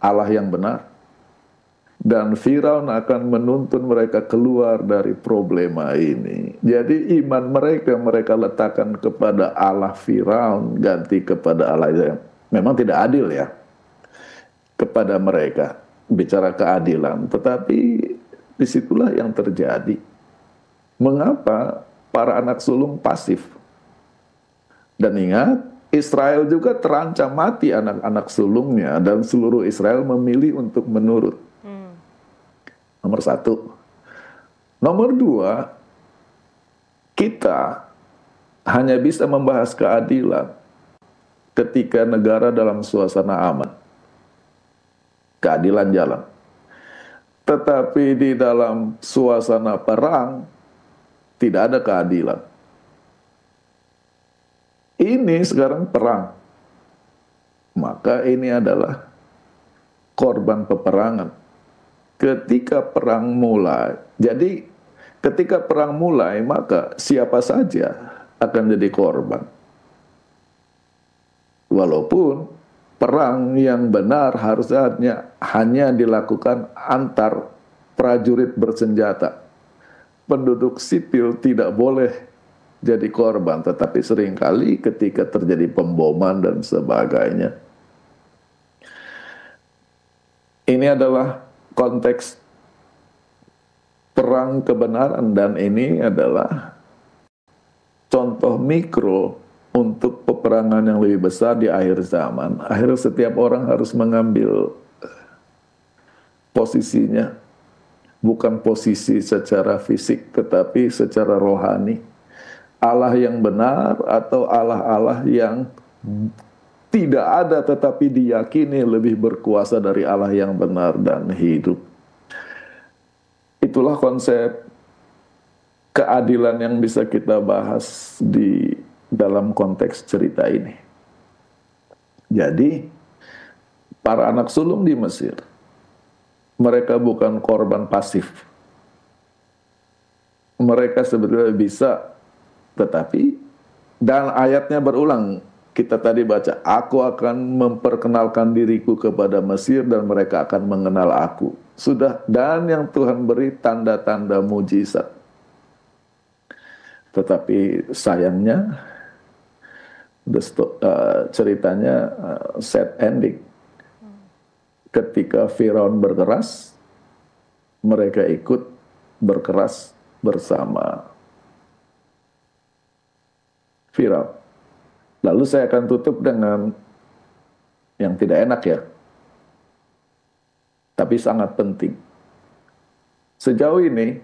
Allah yang benar. Dan Firaun akan menuntun mereka keluar dari problema ini. Jadi iman mereka letakkan kepada Allah Firaun, ganti kepada Allah yang memang tidak adil ya kepada mereka, bicara keadilan. Tetapi disitulah yang terjadi. Mengapa para anak sulung pasif? Dan ingat, Israel juga terancam mati anak-anak sulungnya, dan seluruh Israel memilih untuk menurut. Nomor satu. Nomor dua, kita hanya bisa membahas keadilan ketika negara dalam suasana aman. Keadilan jalan. Tetapi di dalam suasana perang, tidak ada keadilan. Ini sekarang perang. Maka ini adalah korban peperangan. Ketika perang mulai, jadi ketika perang mulai, maka siapa saja akan jadi korban. Walaupun perang yang benar harusnya hanya dilakukan antar prajurit bersenjata. Penduduk sipil tidak boleh jadi korban, tetapi seringkali ketika terjadi pemboman dan sebagainya. Ini adalah konteks perang kebenaran, dan ini adalah contoh mikro untuk peperangan yang lebih besar di akhir zaman. Akhirnya setiap orang harus mengambil posisinya, bukan posisi secara fisik, tetapi secara rohani. Allah yang benar atau Allah-Allah yang tidak ada tetapi diyakini lebih berkuasa dari Allah yang benar dan hidup. Itulah konsep keadilan yang bisa kita bahas di dalam konteks cerita ini. Jadi, para anak sulung di Mesir, mereka bukan korban pasif. Mereka sebetulnya bisa, tetapi, dan ayatnya berulang, kita tadi baca, aku akan memperkenalkan diriku kepada Mesir dan mereka akan mengenal aku. Sudah, dan yang Tuhan beri tanda-tanda mujizat. Tetapi sayangnya, ceritanya sad ending. Ketika Firaun berkeras, mereka ikut berkeras bersama Firaun. Lalu saya akan tutup dengan yang tidak enak ya, tapi sangat penting. Sejauh ini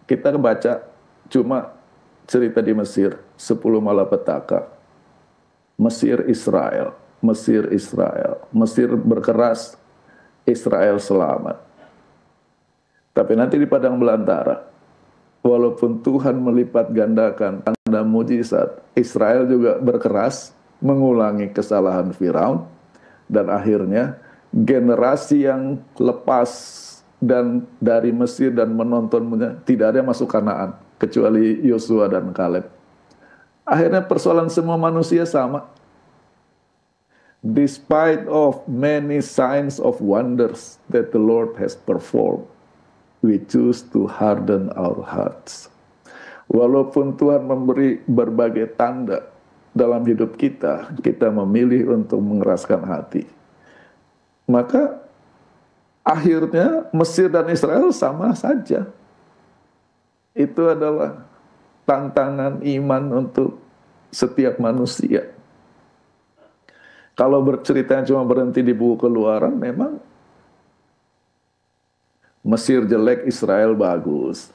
kita baca cuma cerita di Mesir, 10 malapetaka. Mesir Israel, Mesir Israel, Mesir berkeras, Israel selamat. Tapi nanti di padang belantara, walaupun Tuhan melipat gandakan tanda mujizat, Israel juga berkeras mengulangi kesalahan Firaun, dan akhirnya generasi yang lepas dan dari Mesir dan menontonnya tidak ada yang masuk Kanaan kecuali Yosua dan Kaleb. Akhirnya persoalan semua manusia sama. Despite of many signs of wonders that the Lord has performed, we choose to harden our hearts. Walaupun Tuhan memberi berbagai tanda dalam hidup kita, kita memilih untuk mengeraskan hati. Maka akhirnya Mesir dan Israel sama saja. Itu adalah tantangan iman untuk setiap manusia. Kalau berceritanya cuma berhenti di buku Keluaran, memang Mesir jelek, Israel bagus.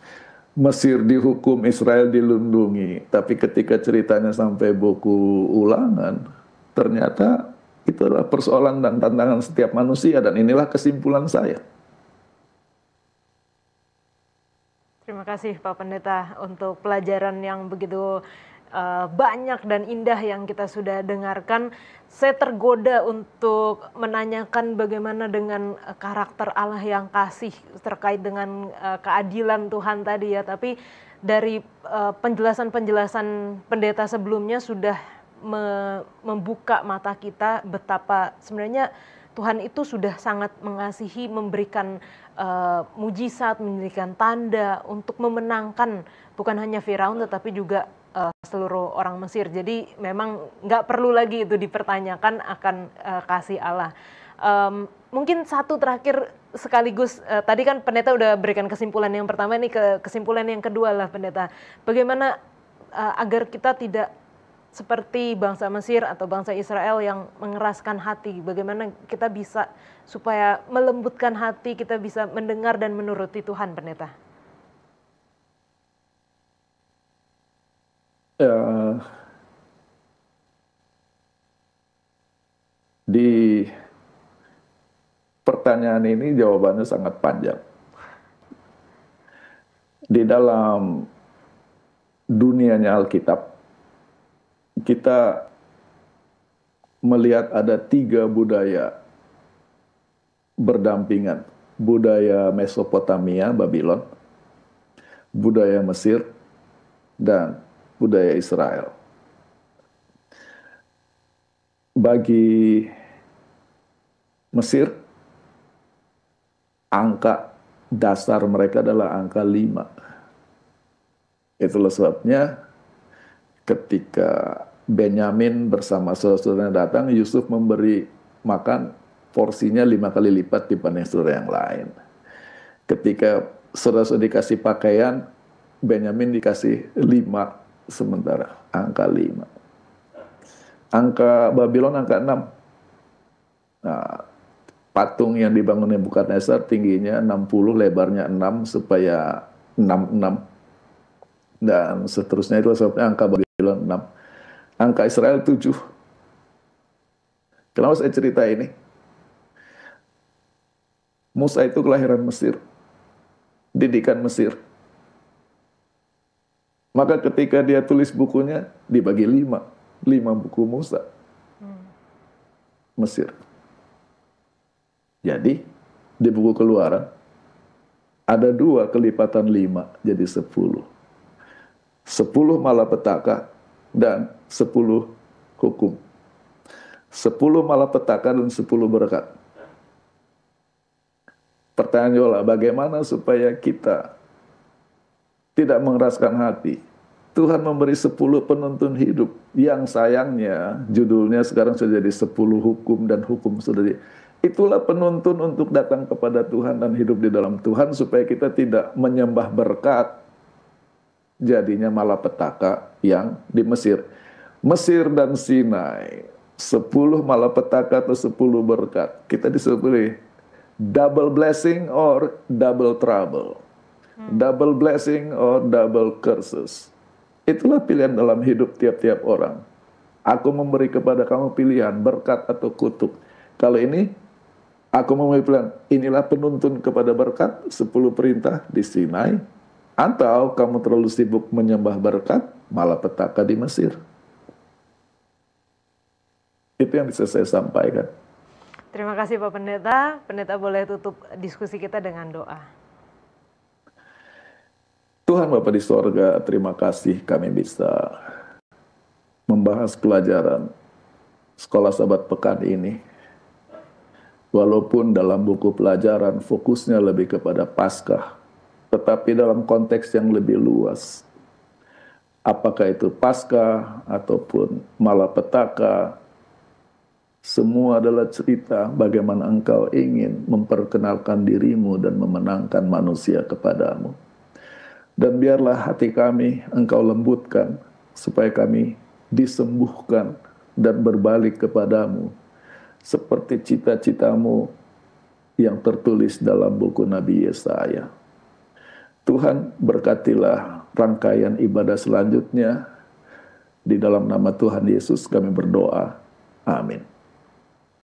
Mesir dihukum, Israel dilindungi. Tapi ketika ceritanya sampai buku Ulangan, ternyata itu adalah persoalan dan tantangan setiap manusia. Dan inilah kesimpulan saya. Terima kasih Pak Pendeta untuk pelajaran yang begitu banyak dan indah yang kita sudah dengarkan. Saya tergoda untuk menanyakan bagaimana dengan karakter Allah yang kasih terkait dengan keadilan Tuhan tadi ya. Tapi dari penjelasan-penjelasan pendeta sebelumnya sudah membuka mata kita betapa sebenarnya Tuhan itu sudah sangat mengasihi, memberikan mujizat, memberikan tanda untuk memenangkan bukan hanya Firaun tetapi juga seluruh orang Mesir. Jadi memang nggak perlu lagi itu dipertanyakan akan kasih Allah. Mungkin satu terakhir sekaligus, tadi kan pendeta udah berikan kesimpulan yang pertama, ini kesimpulan yang kedua lah pendeta. Bagaimana agar kita tidak seperti bangsa Mesir atau bangsa Israel yang mengeraskan hati, bagaimana kita bisa supaya melembutkan hati, kita bisa mendengar dan menuruti Tuhan, pendeta? Di pertanyaan ini jawabannya sangat panjang. Di dalam dunianya Alkitab, kita melihat ada 3 budaya berdampingan. Budaya Mesopotamia, Babylon, budaya Mesir, dan budaya Israel. Bagi Mesir, angka dasar mereka adalah angka 5. Itulah sebabnya ketika Benyamin bersama saudara-saudaranya datang, Yusuf memberi makan porsinya 5 kali lipat dibanding saudara yang lain. Ketika saudara-saudara dikasih pakaian, Benyamin dikasih 5 sementara, angka 5. Angka Babylon angka 6. Nah, patung yang dibangun Nebukadnezar tingginya 60, lebarnya 6 supaya 66. Dan seterusnya, itu sebabnya angka Babylon 6. Angka Israel 7. Kenapa saya cerita ini? Musa itu kelahiran Mesir, didikan Mesir. Maka ketika dia tulis bukunya, dibagi 5 buku Musa. Mesir. Jadi, di buku Keluaran, ada 2 kelipatan 5, jadi 10. 10 malapetaka dan 10 hukum. 10 malapetaka dan 10 berkat. Pertanyaan Yola, bagaimana supaya kita tidak mengeraskan hati? Tuhan memberi 10 penuntun hidup, yang sayangnya judulnya sekarang sudah jadi 10 hukum, dan hukum sudah jadi. Itulah penuntun untuk datang kepada Tuhan dan hidup di dalam Tuhan, supaya kita tidak menyembah berkat, jadinya malapetaka yang di Mesir. Mesir dan Sinai, 10 malapetaka atau 10 berkat. Kita disuruh double blessing or double trouble. Double blessing or double curses. Itulah pilihan dalam hidup tiap-tiap orang. Aku memberi kepada kamu pilihan, berkat atau kutuk. Kalau ini, aku memberi pilihan, inilah penuntun kepada berkat, 10 perintah di Sinai. Atau kamu terlalu sibuk menyembah berkat, malapetaka di Mesir. Itu yang bisa saya sampaikan. Terima kasih Pak Pendeta. Pendeta boleh tutup diskusi kita dengan doa. Tuhan Bapa di sorga, terima kasih kami bisa membahas pelajaran Sekolah Sabat Pekan ini. Walaupun dalam buku pelajaran fokusnya lebih kepada Paskah, tetapi dalam konteks yang lebih luas. Apakah itu Paskah ataupun malapetaka, semua adalah cerita bagaimana Engkau ingin memperkenalkan dirimu dan memenangkan manusia kepadamu. Dan biarlah hati kami Engkau lembutkan, supaya kami disembuhkan dan berbalik kepadamu, seperti cita-citamu yang tertulis dalam buku Nabi Yesaya. Tuhan, berkatilah rangkaian ibadah selanjutnya. Di dalam nama Tuhan Yesus kami berdoa. Amin.